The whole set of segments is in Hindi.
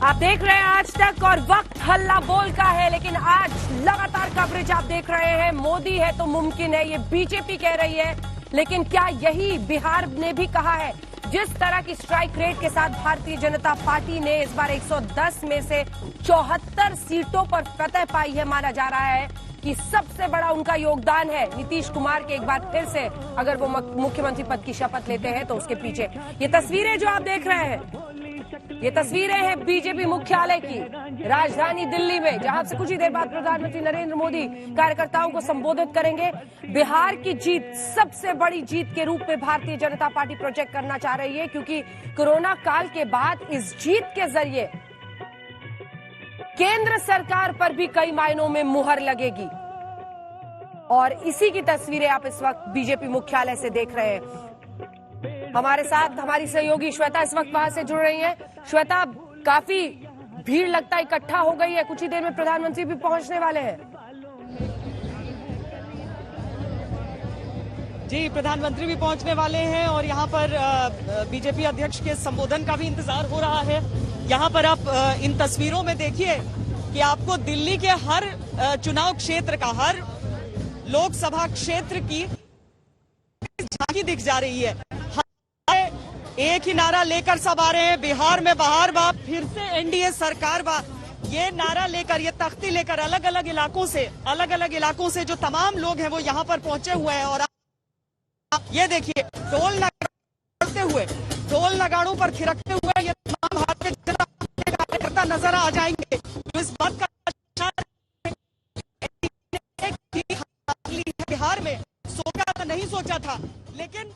आप देख रहे हैं आज तक और वक्त हल्ला बोल का है, लेकिन आज लगातार कवरेज आप देख रहे हैं। मोदी है तो मुमकिन है, ये बीजेपी कह रही है, लेकिन क्या यही बिहार ने भी कहा है? जिस तरह की स्ट्राइक रेट के साथ भारतीय जनता पार्टी ने इस बार 110 में से 74 सीटों पर फतह पाई है, माना जा रहा है कि सबसे बड़ा उनका योगदान है नीतीश कुमार के। एक बार फिर से अगर वो मुख्यमंत्री पद की शपथ लेते हैं तो उसके पीछे ये तस्वीरें जो आप देख रहे हैं, ये तस्वीरें हैं बीजेपी मुख्यालय की राजधानी दिल्ली में, जहां से कुछ ही देर बाद प्रधानमंत्री नरेंद्र मोदी कार्यकर्ताओं को संबोधित करेंगे। बिहार की जीत सबसे बड़ी जीत के रूप में भारतीय जनता पार्टी प्रोजेक्ट करना चाह रही है, क्योंकि कोरोना काल के बाद इस जीत के जरिए केंद्र सरकार पर भी कई मायनों में मुहर लगेगी। और इसी की तस्वीरें आप इस वक्त बीजेपी मुख्यालय से देख रहे हैं। हमारे साथ हमारी सहयोगी श्वेता इस वक्त वहां से जुड़ रही हैं। श्वेता, काफी भीड़ लगता है इकट्ठा हो गई है, कुछ ही देर में प्रधानमंत्री भी पहुंचने वाले हैं। जी, प्रधानमंत्री भी पहुंचने वाले हैं और यहाँ पर बीजेपी अध्यक्ष के संबोधन का भी इंतजार हो रहा है। यहाँ पर आप इन तस्वीरों में देखिए कि आपको दिल्ली के हर चुनाव क्षेत्र का, हर लोकसभा क्षेत्र की झांकी दिख जा रही है। एक ही नारा लेकर सब आ रहे हैं, बिहार में बहार बा, फिर से एनडीए सरकार बा। ये नारा लेकर, ये तख्ती लेकर अलग अलग इलाकों से जो तमाम लोग हैं वो यहाँ पर पहुंचे हुए हैं। और ये देखिए, ढोल नगाड़ों पर थिरकते हुए ये तमाम भारतीय जनता पार्टी के कार्यकर्ता नजर आ जाएंगे, जो इस बात का बिहार में नहीं सोचा था, लेकिन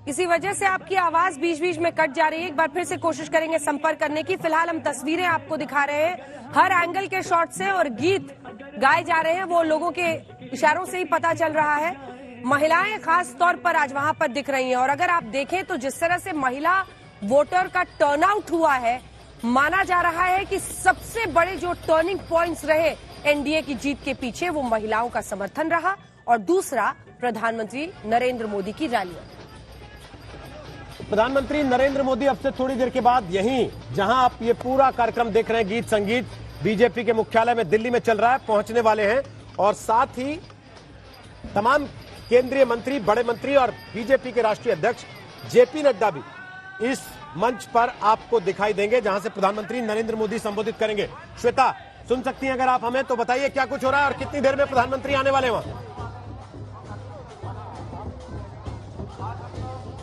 इसी वजह से आपकी आवाज बीच बीच में कट जा रही है। एक बार फिर से कोशिश करेंगे संपर्क करने की। फिलहाल हम तस्वीरें आपको दिखा रहे हैं हर एंगल के शॉट से, और गीत गाए जा रहे हैं वो लोगों के इशारों से ही पता चल रहा है। महिलाएं खास तौर पर आज वहां पर दिख रही हैं, और अगर आप देखें तो जिस तरह से महिला वोटर का टर्नआउट हुआ है, माना जा रहा है कि सबसे बड़े जो टर्निंग पॉइंट्स रहे एनडीए की जीत के पीछे, वो महिलाओं का समर्थन रहा और दूसरा प्रधानमंत्री नरेंद्र मोदी की रैलियां। प्रधानमंत्री नरेंद्र मोदी अब से थोड़ी देर के बाद यहीं, जहां आप ये पूरा कार्यक्रम देख रहे हैं, गीत संगीत बीजेपी के मुख्यालय में दिल्ली में चल रहा है, पहुंचने वाले हैं। और साथ ही तमाम केंद्रीय मंत्री, बड़े मंत्री और बीजेपी के राष्ट्रीय अध्यक्ष जेपी नड्डा भी इस मंच पर आपको दिखाई देंगे, जहां से प्रधानमंत्री नरेंद्र मोदी संबोधित करेंगे। श्वेता, सुन सकती हैं अगर आप हमें, तो बताइए क्या कुछ हो रहा है और कितनी देर में प्रधानमंत्री आने वाले हैं वहां?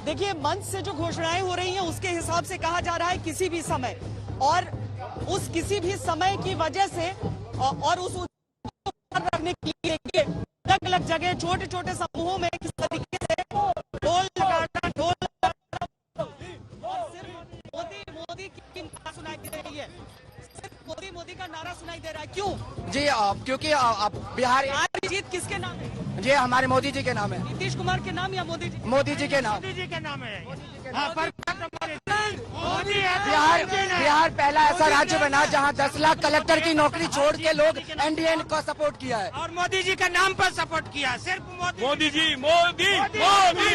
देखिए, मंच से जो घोषणाएं हो रही हैं उसके हिसाब से कहा जा रहा है किसी भी समय, और उस किसी भी समय की वजह से और उस रखने के लिए अलग अलग जगह छोटे छोटे समूहों में किस तरीके से ढोल सिर्फ मोदी की नारा सुनाई दे रही है, सिर्फ मोदी का नारा सुनाई दे रहा है। क्यों जी? क्योंकि बिहार जीत किसके नाम है? जी, हमारे मोदी जी के नाम है। नीतीश कुमार के नाम या मोदी जी? मोदी जी के नाम। मोदी जी के नाम है। बिहार पहला ऐसा राज्य बना जहां 10 लाख कलेक्टर की नौकरी छोड़ के लोग एनडीए को सपोर्ट किया है, और मोदी जी के नाम पर सपोर्ट किया। सिर्फ मोदी जी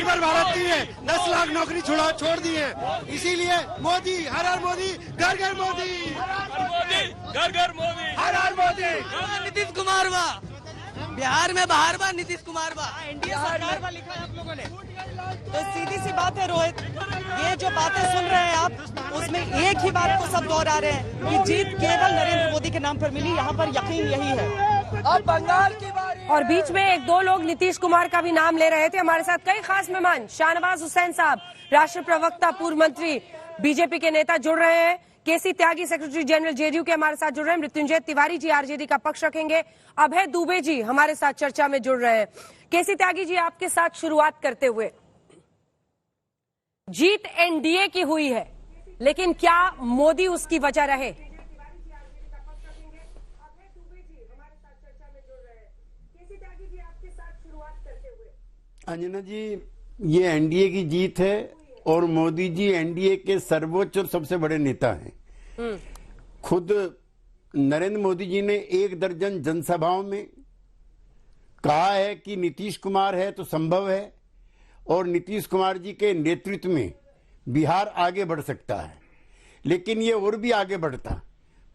पर भारत की है, 10 लाख नौकरी छोड़ दी है, इसीलिए मोदी, हर हर मोदी, घर घर मोदी, घर घर मोदी, हर हर मोदी। नीतीश कुमार बा, बिहार में बाहर बा, नीतीश कुमार बा, एनडीए सरकार बा लिखा है आप लोगों ने। तो सीधी सी बात है रोहित, ये जो बातें सुन रहे हैं आप, उसमें एक ही बात को सब दोहरा रहे हैं कि जीत केवल नरेंद्र मोदी के नाम पर मिली। यहाँ पर यकीन यही है। अब बंगाल की बारी। और बीच में एक दो लोग नीतीश कुमार का भी नाम ले रहे थे। हमारे साथ कई खास मेहमान, शाहनवाज हुसैन साहब, राष्ट्रीय प्रवक्ता, पूर्व मंत्री, बीजेपी के नेता जुड़ रहे हैं। केसी त्यागी, सेक्रेटरी जनरल जेडीयू के हमारे साथ जुड़ रहे हैं। मृत्युंजय तिवारी जी आरजेडी का पक्ष रखेंगे। अभय दुबे जी हमारे साथ चर्चा में जुड़ रहे हैं। केसी त्यागी जी, आपके साथ शुरुआत करते हुए, जीत एनडीए की हुई है, लेकिन क्या मोदी उसकी वजह रहे? अंजना जी, ये एनडीए की जीत है और मोदी जी एनडीए के सर्वोच्च और सबसे बड़े नेता हैं। खुद नरेंद्र मोदी जी ने 1 दर्जन जनसभाओं में कहा है कि नीतीश कुमार है तो संभव है, और नीतीश कुमार जी के नेतृत्व में बिहार आगे बढ़ सकता है। लेकिन ये और भी आगे बढ़ता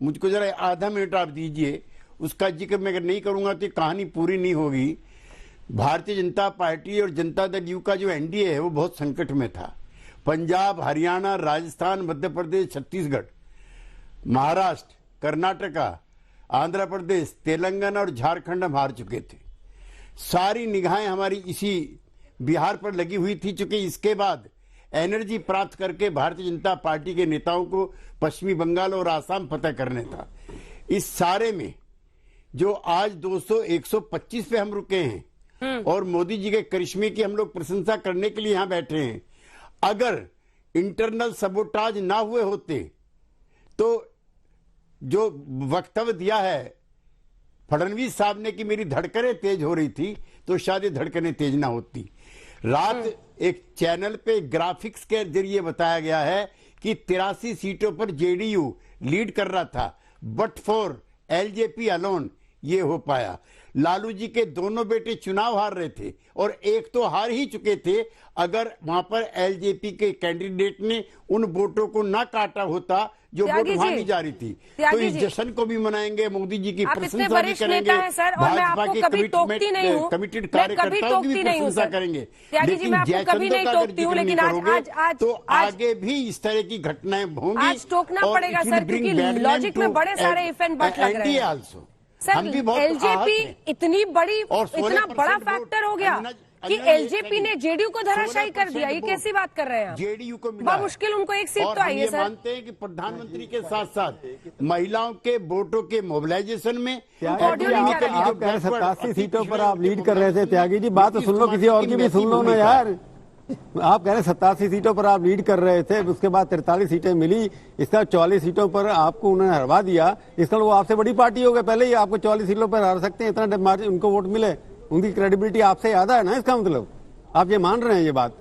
मुझको जरा आधा मिनट आप दीजिए, उसका जिक्र मैं अगर नहीं करूंगा तो कहानी पूरी नहीं होगी। भारतीय जनता पार्टी और जनता दल यू का जो एनडीए है वो बहुत संकट में था। पंजाब, हरियाणा, राजस्थान, मध्य प्रदेश, छत्तीसगढ़, महाराष्ट्र, कर्नाटका, आंध्र प्रदेश, तेलंगाना और झारखंड हम हार चुके थे। सारी निगाहें हमारी इसी बिहार पर लगी हुई थी, चूंकि इसके बाद एनर्जी प्राप्त करके भारतीय जनता पार्टी के नेताओं को पश्चिमी बंगाल और आसाम फतह करने था। इस सारे में जो आज 200, 125 पे हम रुके हैं और मोदी जी के करिश्मे की हम लोग प्रशंसा करने के लिए यहां बैठे हैं। अगर इंटरनल सबोटाज ना हुए होते तो जो वक्तव्य दिया है फडणवीस साहब ने कि मेरी धड़कनें तेज हो रही थी, तो शायद ये धड़कनें तेज ना होती। रात एक चैनल पे ग्राफिक्स के जरिए बताया गया है कि 83 सीटों पर जेडीयू लीड कर रहा था, बट फॉर एलजेपी अलोन ये हो पाया। लालू जी के दोनों बेटे चुनाव हार रहे थे और एक तो हार ही चुके थे। अगर वहां पर एलजेपी के कैंडिडेट ने उन वोटों को ना काटा होता जो वोट वहां नहीं जा रही थी, तो इस जश्न को भी मनाएंगे, मोदी जी की प्रशंसा भी करेंगे, भाजपा के कमिटेड कार्यकर्ताओं की भी प्रशंसा करेंगे। लेकिन जयचंद्र का अगर जिक्र नहीं करोगे तो आगे भी इस तरह की घटनाएं होंगी। आज टोकना पड़ेगा सर, क्योंकि लॉजिक में बड़े सारे इफ एंड बट लग रहे हैं। सर, एलजेपी इतनी बड़ी, इतना बड़ा फैक्टर हो गया कि एलजेपी ने जेडीयू को धराशायी कर दिया। ये कैसी बात कर रहे हैं? जेडीयू को बड़ा मुश्किल उनको एक सीट तो आई है सर। मानते हैं कि प्रधानमंत्री के साथ साथ महिलाओं के वोटों के मोबिलाइजेशन में आप कह रहे 87 सीटों पर आप लीड कर रहे थे। त्यागी जी बात तो सुन लो, किसी और की भी सुन लो ना यार। आप कह रहे 87 सीटों पर आप लीड कर रहे थे, उसके बाद 43 सीटें मिली, इसका 44 सीटों पर आपको उन्होंने हरवा दिया। इसका वो आपसे बड़ी पार्टी हो गई, पहले ही आपको 44 सीटों पर हरा सकते हैं, इतना मार्जिन उनको वोट मिले, उनकी क्रेडिबिलिटी आपसे ज्यादा है ना। इसका मतलब आप ये मान रहे हैं ये बात,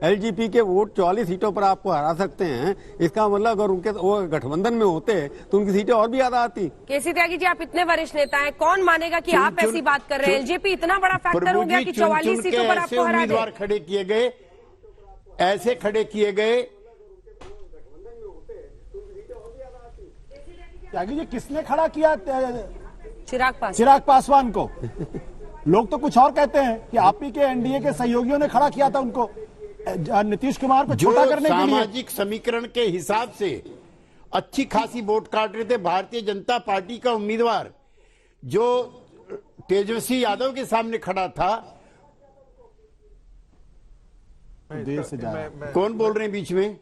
एलजेपी के वोट 44 सीटों पर आपको हरा सकते हैं, इसका मतलब अगर उनके वो गठबंधन में होते तो उनकी सीटें और भी ज्यादा आती। केसी त्यागी जी, आप इतने वरिष्ठ नेता हैं, कौन मानेगा कि आप ऐसी बात कर रहे हैं? एलजेपी इतना बड़ा फैक्टर हो गया कि 44 सीटों पर आपको हरा दे। उम्मीदवार खड़े किए गए, ऐसे खड़े किए गए। त्यागी जी किसने खड़ा किया? चिराग पासवान को। लोग तो कुछ और कहते हैं कि आप ही के एनडीए के सहयोगियों ने खड़ा किया था उनको, नीतीश कुमार को छोटा करने के लिए। सामाजिक समीकरण के हिसाब से अच्छी खासी वोट काट रहे थे भारतीय जनता पार्टी का उम्मीदवार जो तेजस्वी यादव के सामने खड़ा था। कौन बोल रहे हैं बीच में?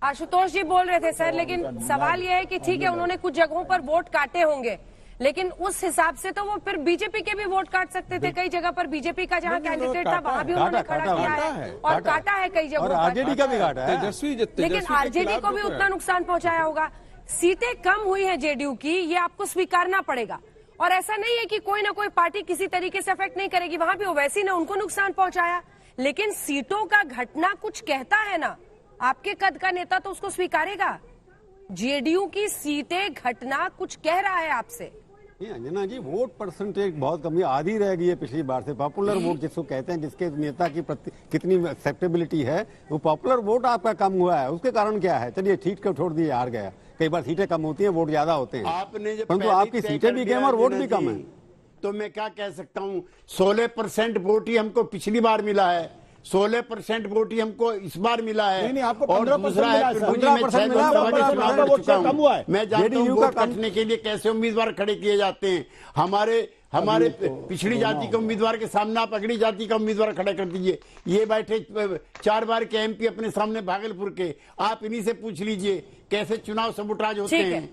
आशुतोष जी बोल रहे थे सर, लेकिन सवाल यह है कि ठीक है उन्होंने कुछ जगहों पर वोट काटे होंगे, लेकिन उस हिसाब से तो वो फिर बीजेपी के भी वोट काट सकते थे। कई जगह पर बीजेपी का जहां कैंडिडेट था वहां भी उन्होंने खड़ा किया है और काटा है कई जगहों पर, आरजेडी का भी काटा है। लेकिन आरजेडी को भी उतना नुकसान पहुंचाया होगा। सीटें कम हुई है जेडीयू की, ये आपको स्वीकारना पड़ेगा। और ऐसा नहीं है कि कोई ना कोई पार्टी किसी तरीके से अफेक्ट नहीं करेगी, वहां पे ओवैसी ने उनको नुकसान पहुंचाया, लेकिन सीटों का घटना कुछ कहता है ना। आपके कद का नेता तो उसको स्वीकारेगा। जेडीयू की सीटें घटना कुछ कह रहा है आपसे। अंजना जी, वोट परसेंटेज बहुत कमी, आधी रह गई है पिछली बार से। पॉपुलर वोट जिसको कहते हैं, जिसके नेता की कितनी एक्सेप्टेबिलिटी है, वो पॉपुलर वोट आपका कम हुआ है। उसके कारण क्या है? चलिए ठीक को छोड़ दिए, हार गया। कई बार सीटें कम होती हैं, वोट ज्यादा होते हैं, आपने परंतु आपकी सीटें भी कम और वोट भी कम है। तो मैं क्या कह सकता हूँ, 16% वोट ही हमको पिछली बार मिला है, 16% वोट ही हमको इस बार मिला है। नहीं, आपको और दूसरा है कम हुआ है। मैं जानता हूँ वोट काटने के लिए कैसे उम्मीदवार खड़े किए जाते हैं। हमारे पिछड़ी जाति के उम्मीदवार के सामने आप अगड़ी जाति का उम्मीदवार खड़ा कर दीजिए। ये बैठे 4 बार के एमपी अपने सामने भागलपुर के, आप इन्हीं से पूछ लीजिए कैसे चुनाव सबोटाज होते हैं।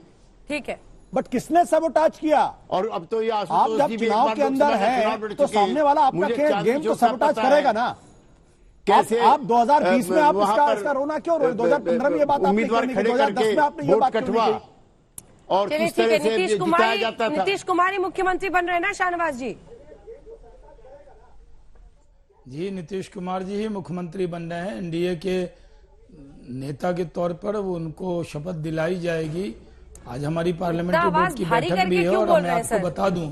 ठीक है, बट किसने सबोटाज किया? और अब तो ये आप जब चुनाव के अंदर है तो सामने वाला आपका गेम तो सबोटाज करेगा ना। कैसे आप 2020 में आप इसका रोना क्यों? 2015 में ये बात उम्मीदवार खड़े करके वोट कटवा और किस तरह से जिताया जाता था। नीतीश कुमार ही मुख्यमंत्री बन रहे हैं ना शाहनवाज जी? जी, नीतीश कुमार जी ही मुख्यमंत्री बन रहे हैं। एनडीए के नेता के तौर पर वो उनको शपथ दिलाई जाएगी। आज हमारी पार्लियामेंट्री बोर्ड की बैठक भी है और मैं आपको बता दूं,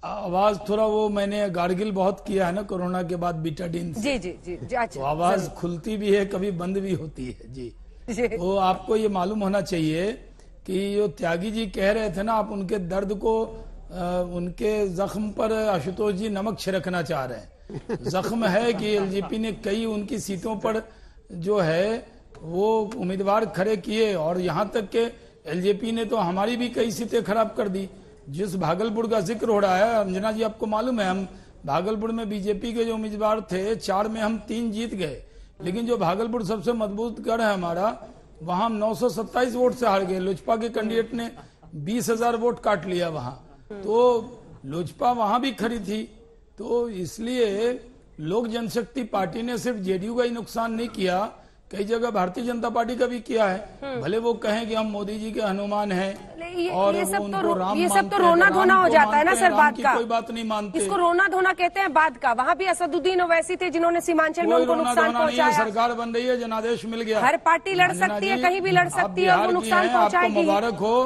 आवाज थोड़ा वो मैंने गार्गिल बहुत किया है ना कोरोना के बाद बीटाडीन से। जी जी जी, अच्छा। तो आवाज खुलती भी है, कभी बंद भी होती है। जी, तो आपको ये मालूम होना चाहिए कि जो त्यागी जी कह रहे थे ना, आप उनके दर्द को उनके जख्म पर आशुतोष जी नमक छिड़कना चाह रहे हैं। जख्म है कि एलजेपी ने कई उनकी सीटों पर जो है वो उम्मीदवार खड़े किए, और यहाँ तक के एलजेपी ने तो हमारी भी कई सीटें खराब कर दी। जिस भागलपुर का जिक्र हो रहा है, अंजना जी आपको मालूम है, हम भागलपुर में बीजेपी के जो उम्मीदवार थे 4 में हम 3 जीत गए, लेकिन जो भागलपुर सबसे मजबूत गढ़ है हमारा, वहां हम 927 वोट से हार गए। लोजपा के कैंडिडेट ने 20,000 वोट काट लिया वहां, तो लोजपा वहां भी खड़ी थी। तो इसलिए लोक जनशक्ति पार्टी ने सिर्फ जेडीयू का ही नुकसान नहीं किया, कई जगह भारतीय जनता पार्टी का भी किया है। भले वो कहें कि हम मोदी जी के हनुमान हैं और ये सब तो रोना धोना हो जाता है ना सर, बात का कोई बात नहीं मानते, इसको रोना धोना कहते हैं बात का। वहाँ भी असदुद्दीन ओवैसी थे जिन्होंने सीमांचल में उनको नुकसान पहुंचाया। सरकार बन रही है, जनादेश मिल गया, हर पार्टी लड़ सकती है, कहीं भी लड़ सकती है और वो नुकसान पहुंचाएगी। मुबारक हो,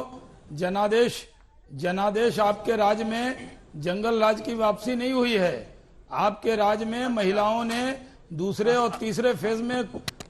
जनादेश आपके राज्य में जंगल राज की वापसी नहीं हुई है। आपके राज्य में महिलाओं ने दूसरे और तीसरे फेज में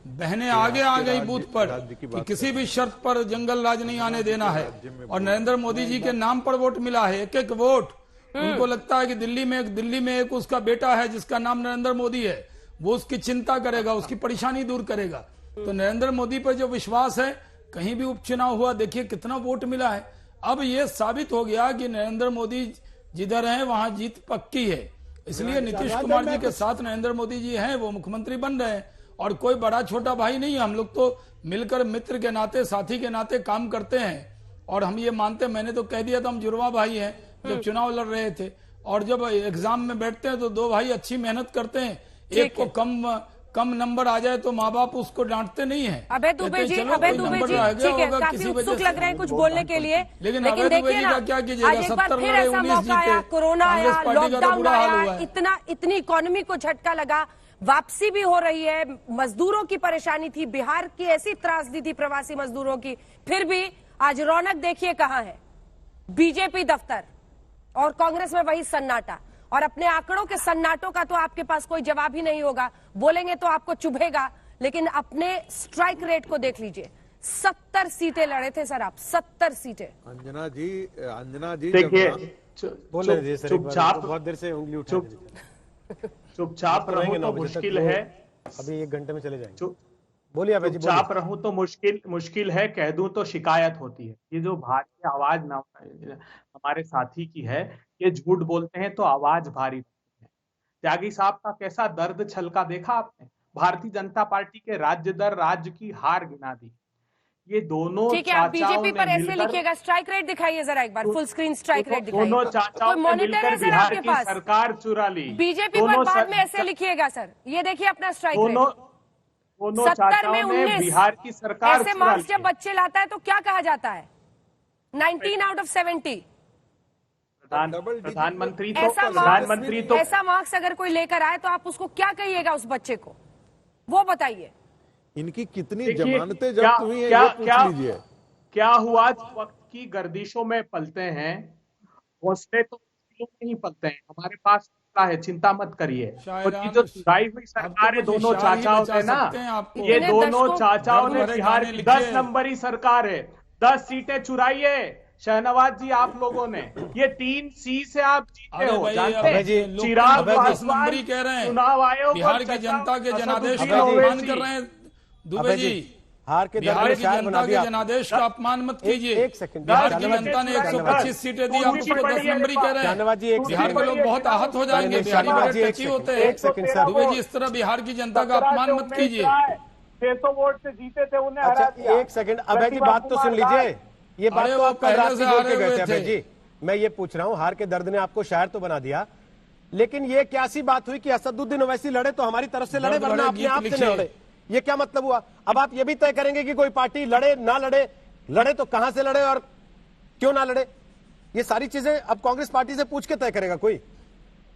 बहनें आगे आ गई बूथ पर कि किसी भी शर्त पर जंगल राज नहीं आने देना है, और नरेंद्र मोदी जी के नाम पर वोट मिला है, एक एक वोट। उनको लगता है कि दिल्ली में एक उसका बेटा है जिसका नाम नरेंद्र मोदी है, वो उसकी चिंता करेगा, उसकी परेशानी दूर करेगा। तो नरेंद्र मोदी पर जो विश्वास है, कहीं भी उपचुनाव हुआ देखिए कितना वोट मिला है। अब ये साबित हो गया कि नरेंद्र मोदी जिधर है वहां जीत पक्की है, इसलिए नीतीश कुमार जी के साथ नरेंद्र मोदी जी हैं, वो मुख्यमंत्री बन रहे हैं, और कोई बड़ा छोटा भाई नहीं है। हम लोग तो मिलकर मित्र के नाते, साथी के नाते काम करते हैं, और हम ये मानते हैं, मैंने तो कह दिया था हम जुड़वा भाई हैं जब चुनाव लड़ रहे थे, और जब एग्जाम में बैठते हैं तो 2 भाई अच्छी मेहनत करते हैं। एक को कम नंबर आ जाए तो माँ बाप उसको डांटते नहीं है। अभय दुबे जी ठीक है, काफी उत्सुक लग रहे हैं कुछ बोलने के लिए, लेकिन देखिए ना, क्या कीजिएगा, आज एक बार फिर ऐसा मौका आया, कोरोना आया, लॉकडाउन आया, इतनी इकोनॉमी को झटका लगा, वापसी भी हो रही है, मजदूरों की परेशानी थी, बिहार की ऐसी त्रासदी थी प्रवासी मजदूरों की, फिर भी आज रौनक देखिए कहां है, बीजेपी दफ्तर, और कांग्रेस में वही सन्नाटा। और अपने आंकड़ों के सन्नाटों का तो आपके पास कोई जवाब ही नहीं होगा, बोलेंगे तो आपको चुभेगा, लेकिन अपने स्ट्राइक रेट को देख लीजिए। 70 सीटें लड़े थे सर आप, 70 सीटें। अंजना जी देखिए, बोले चुपचाप बहुत देर से उंगली उठा चुपचाप रहूं तो मुश्किल है, अभी 1 घंटे में चले जाएंगे। बोलिए अभय जी। चुपचाप रहूं तो मुश्किल है, कह दूं तो शिकायत होती है। ये जो भारी आवाज ना हमारे साथी की है, ये झूठ बोलते हैं तो आवाज भारी होती है। त्यागी साहब का कैसा दर्द छलका देखा आपने, भारतीय जनता पार्टी के राज्य दर राज्य की हार गिना दी। ये दोनों ठीक है, आप बीजेपी पर ऐसे लिखिएगा, स्ट्राइक रेट दिखाइए जरा एक बार, फुल स्क्रीन स्ट्राइक रेट दिखाइए। दोनों चाचाओं ने मिलकर बिहार की सरकार चुरा ली। बीजेपी पर बाद में ऐसे लिखिएगा सर, ये देखिए अपना स्ट्राइक रेट। 70 में 19 बिहार की सरकार ऐसे मार्क्स जब बच्चे लाता है तो क्या कहा जाता है, 19 आउट ऑफ 70। प्रधानमंत्री ऐसा मार्क्स अगर कोई लेकर आए तो आप उसको क्या कहिएगा उस बच्चे को, वो बताइए। इनकी कितनी जमानतें जब्त हुई हैं, ये पूछ लीजिए। क्या हुआ, वक्त की गर्दिशों में पलते हैं, हौसले तो नहीं पलते हैं, हमारे पास है, चिंता मत करिए। जो चुराई हुई सरकार है, दोनों चाचाओं ने ना, ये दोनों चाचाओं ने बिहार की 10 नंबरी सरकार है, 10 सीटें चुराई है शहनवाज जी आप लोगों ने। ये 3 सी से आप जीते हो, जानते हैं? चिराग पासवान कह रहे हैं, चुनाव आयोग बिहार की जनता के जनादेश का अपमान कर रहे हैं। दुबे जी, हार के बिहार की जनता के जनादेश का अपमान मत कीजिए। एक सेकंड, बिहार की जनता ने 125 सीटें दी, आप उसको 10 नंबरी कह रहे हैं। बिहार के लोग बहुत आहत हो जाएंगे, बिहारी बड़े टची होते हैं। एक सेकंड सर, दुबे जी इस तरह बिहार की जनता का अपमान मत कीजिए। 600 वोट से जीते थे, उन्हें हरा दिया। एक सेकंड अभय जी, बात तो सुन लीजिए, ये बात तो आप कल रात से बोल के गए थे अभय जी। मैं ये पूछ रहा हूँ, हार के दर्द ने आपको शायर तो बना दिया, लेकिन ये क्या सी बात हुई कि असदुद्दीन ओवैसी लड़े तो हमारी तरफ से लड़े, वरना अपने आप से लड़े, ये क्या मतलब हुआ? अब आप ये भी तय करेंगे कि कोई पार्टी लड़े ना लड़े तो कहां से लड़े और क्यों ना लड़े? ये सारी चीजें अब कांग्रेस पार्टी से पूछ के तय करेगा कोई?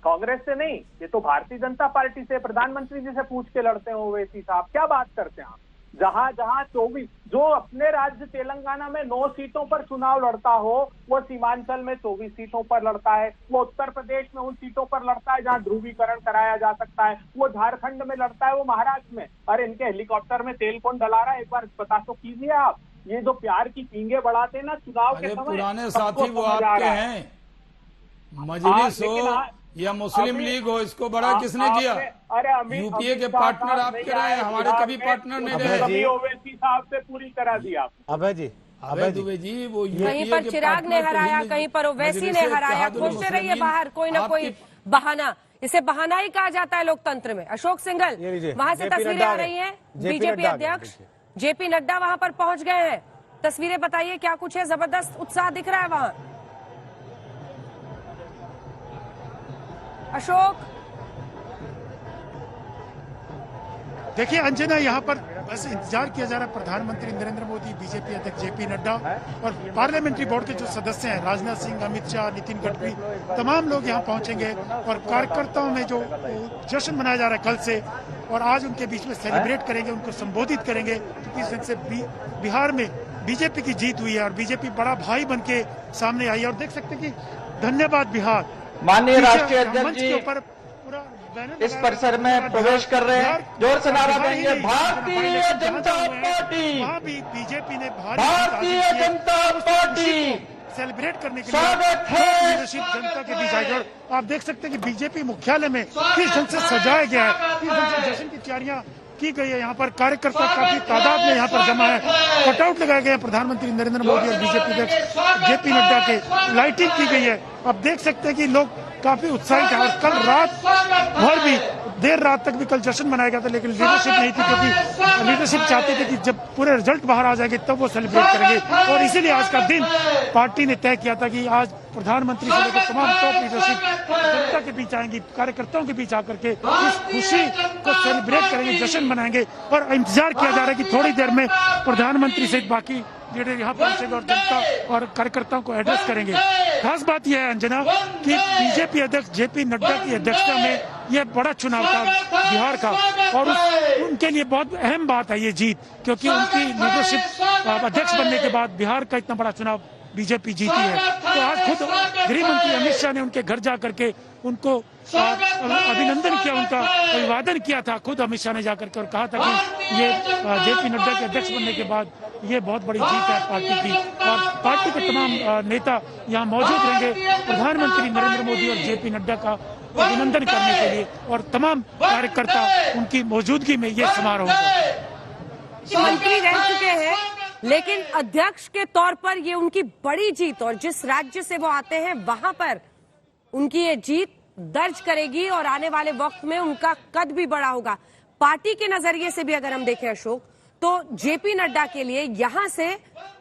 कांग्रेस से नहीं, ये तो भारतीय जनता पार्टी से, प्रधानमंत्री जी से पूछ के लड़ते हैं ओवैसी साहब। क्या बात करते हैं आप? जहां 24 जो अपने राज्य तेलंगाना में 9 सीटों पर चुनाव लड़ता हो वो सीमांचल में 24 सीटों पर लड़ता है, वो उत्तर प्रदेश में उन सीटों पर लड़ता है जहां ध्रुवीकरण कराया जा सकता है, वो झारखंड में लड़ता है, वो महाराष्ट्र में। अरे इनके हेलीकॉप्टर में तेल कौन डला रहा है, एक बार पता तो कीजिए आप। ये जो प्यार की पींगे बढ़ाते हैं ना चुनाव के समय, पुराने साथी वो आपके हैं, मजलिस हो या मुस्लिम लीग हो, इसको बड़ा किसने किया? अरे यूपीए के पार्टनर आपके रहे, हमारे कभी पार्टनर नहीं रहे। ओवैसी साहब से पूरी करा दिया। अभय जी, दुबे जी, वो कहीं पर चिराग ने हराया, कहीं पर ओवैसी ने हराया। खोजते रहिए बाहर कोई ना कोई बहाना, इसे बहाना ही कहा जाता है लोकतंत्र में। अशोक सिंघल, वहां से तस्वीरें आ रही हैं, बीजेपी अध्यक्ष जेपी नड्डा वहां पर पहुंच गए हैं। तस्वीरें बताइए क्या कुछ है, जबरदस्त उत्साह दिख रहा है वहां। अशोक, देखिए अंजना, यहाँ पर बस इंतजार किया जा रहा है प्रधानमंत्री नरेंद्र मोदी, बीजेपी अध्यक्ष जेपी नड्डा और पार्लियामेंट्री बोर्ड के जो सदस्य हैं राजनाथ सिंह, अमित शाह, नितिन गडकरी, तमाम लोग यहाँ पहुंचेंगे और कार्यकर्ताओं में जो जश्न मनाया जा रहा है कल से और आज उनके बीच में सेलिब्रेट करेंगे, उनको संबोधित करेंगे। क्योंकि इस ढंग से बिहार में बीजेपी की जीत हुई है और बीजेपी बड़ा भाई बन के सामने आई है। और देख सकते हैं कि धन्यवाद बिहार, माननीय राष्ट्रीय अध्यक्ष जी इस परिसर में प्रवेश कर रहे हैं। जोर से नारा देंगे, भारतीय जनता पार्टी, वहाँ भी बीजेपी ने भारतीय जनता पार्टी सेलिब्रेट करने के लिए लीडरशिप जनता के बीच आई। और आप देख सकते हैं कि बीजेपी मुख्यालय में किस ढंग से सजाया गया है, किस ढंग से जश्न की तैयारियां की गई है। यहाँ पर कार्यकर्ता काफी तादाद में यहाँ पर जमा है, कटआउट लगाए गए हैं प्रधानमंत्री नरेंद्र मोदी और बीजेपी अध्यक्ष जेपी नड्डा के, लाइटिंग की गई है। अब देख सकते हैं कि लोग काफी उत्साहित है और कल रात भर भी देर रात तक भी कल जश्न मनाया गया था, लेकिन लीडरशिप नहीं थी क्योंकि लीडरशिप चाहती थी कि जब पूरे रिजल्ट बाहर आ जाएंगे तब वो सेलिब्रेट करेंगे। और इसीलिए आज का दिन पार्टी ने तय किया था कि आज प्रधानमंत्री से लेकर तमाम टॉप लीडरशिप जनता के बीच आएंगी, कार्यकर्ताओं के बीच आकर के इस खुशी को सेलिब्रेट करेंगे, जश्न मनाएंगे। और इंतजार किया जा रहा है कि थोड़ी देर में प्रधानमंत्री से बाकी लीडर यहाँ पहुंचेंगे और जनता और कार्यकर्ताओं को एड्रेस करेंगे। खास बात यह है अंजना कि बीजेपी अध्यक्ष जेपी नड्डा की अध्यक्षता में यह बड़ा चुनाव था बिहार का और उनके लिए बहुत अहम बात है ये जीत, क्योंकि उनकी लीडरशिप अध्यक्ष बनने के बाद बिहार का इतना बड़ा चुनाव बीजेपी जीती है। तो आज खुद गृह मंत्री अमित शाह ने उनके घर जाकर के उनको अभिनंदन किया, उनका अभिवादन किया था खुद अमित शाह ने जाकर के और कहा था कि ये जेपी नड्डा के अध्यक्ष बनने के बाद ये बहुत बड़ी जीत है पार्टी की। और पार्टी के तमाम नेता यहाँ मौजूद रहेंगे प्रधानमंत्री नरेंद्र मोदी और जेपी नड्डा का अभिनंदन करने के लिए और तमाम कार्यकर्ता उनकी मौजूदगी में ये समारोह होगा। मंत्री रह चुके हैं लेकिन अध्यक्ष के तौर पर ये उनकी बड़ी जीत और जिस राज्य से वो आते हैं वहां पर उनकी ये जीत दर्ज करेगी और आने वाले वक्त में उनका कद भी बड़ा होगा। पार्टी के नजरिए से भी अगर हम देखें अशोक, तो जेपी नड्डा के लिए यहां से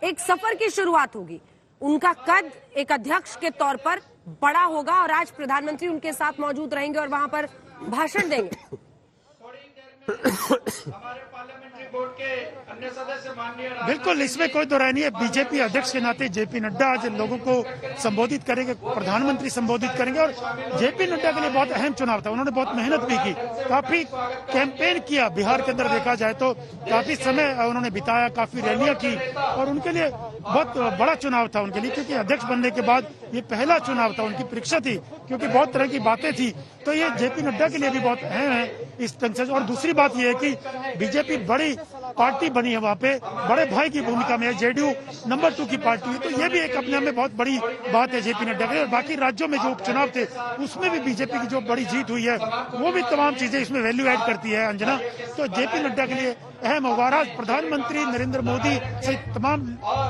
एक सफर की शुरुआत होगी। उनका कद एक अध्यक्ष के तौर पर बड़ा होगा और आज प्रधानमंत्री उनके साथ मौजूद रहेंगे और वहां पर भाषण देंगे। हमारे पार्लियामेंट्री बोर्ड के अन्य सदस्य माननीय बिल्कुल, इसमें कोई दो राय नहीं है। बीजेपी अध्यक्ष के नाते जेपी नड्डा आज लोगों को संबोधित करेंगे, प्रधानमंत्री संबोधित करेंगे और जेपी नड्डा के लिए बहुत अहम चुनाव था। उन्होंने बहुत मेहनत भी की, काफी कैंपेन किया। बिहार के अंदर देखा जाए तो काफी समय उन्होंने बिताया, काफी रैलियां की और उनके लिए बहुत बड़ा चुनाव था उनके लिए, क्योंकि अध्यक्ष बनने के बाद ये पहला चुनाव था, उनकी परीक्षा थी, क्योंकि बहुत तरह की बातें थी। तो ये जेपी नड्डा के लिए भी बहुत अहम है इस ढंग से। और दूसरी बात यह है कि बीजेपी बड़ी पार्टी बनी है, वहाँ पे बड़े भाई की भूमिका में है, जेडीयू नंबर 2 की पार्टी है। तो ये भी एक अपने में बहुत बड़ी बात है जेपी नड्डा के लिए। और बाकी राज्यों में जो उपचुनाव थे उसमें भी बीजेपी की जो बड़ी जीत हुई है वो भी तमाम चीजें इसमें वैल्यू ऐड करती है अंजना। तो जेपी नड्डा के लिए अहम होगा। आज प्रधानमंत्री नरेंद्र मोदी से तमाम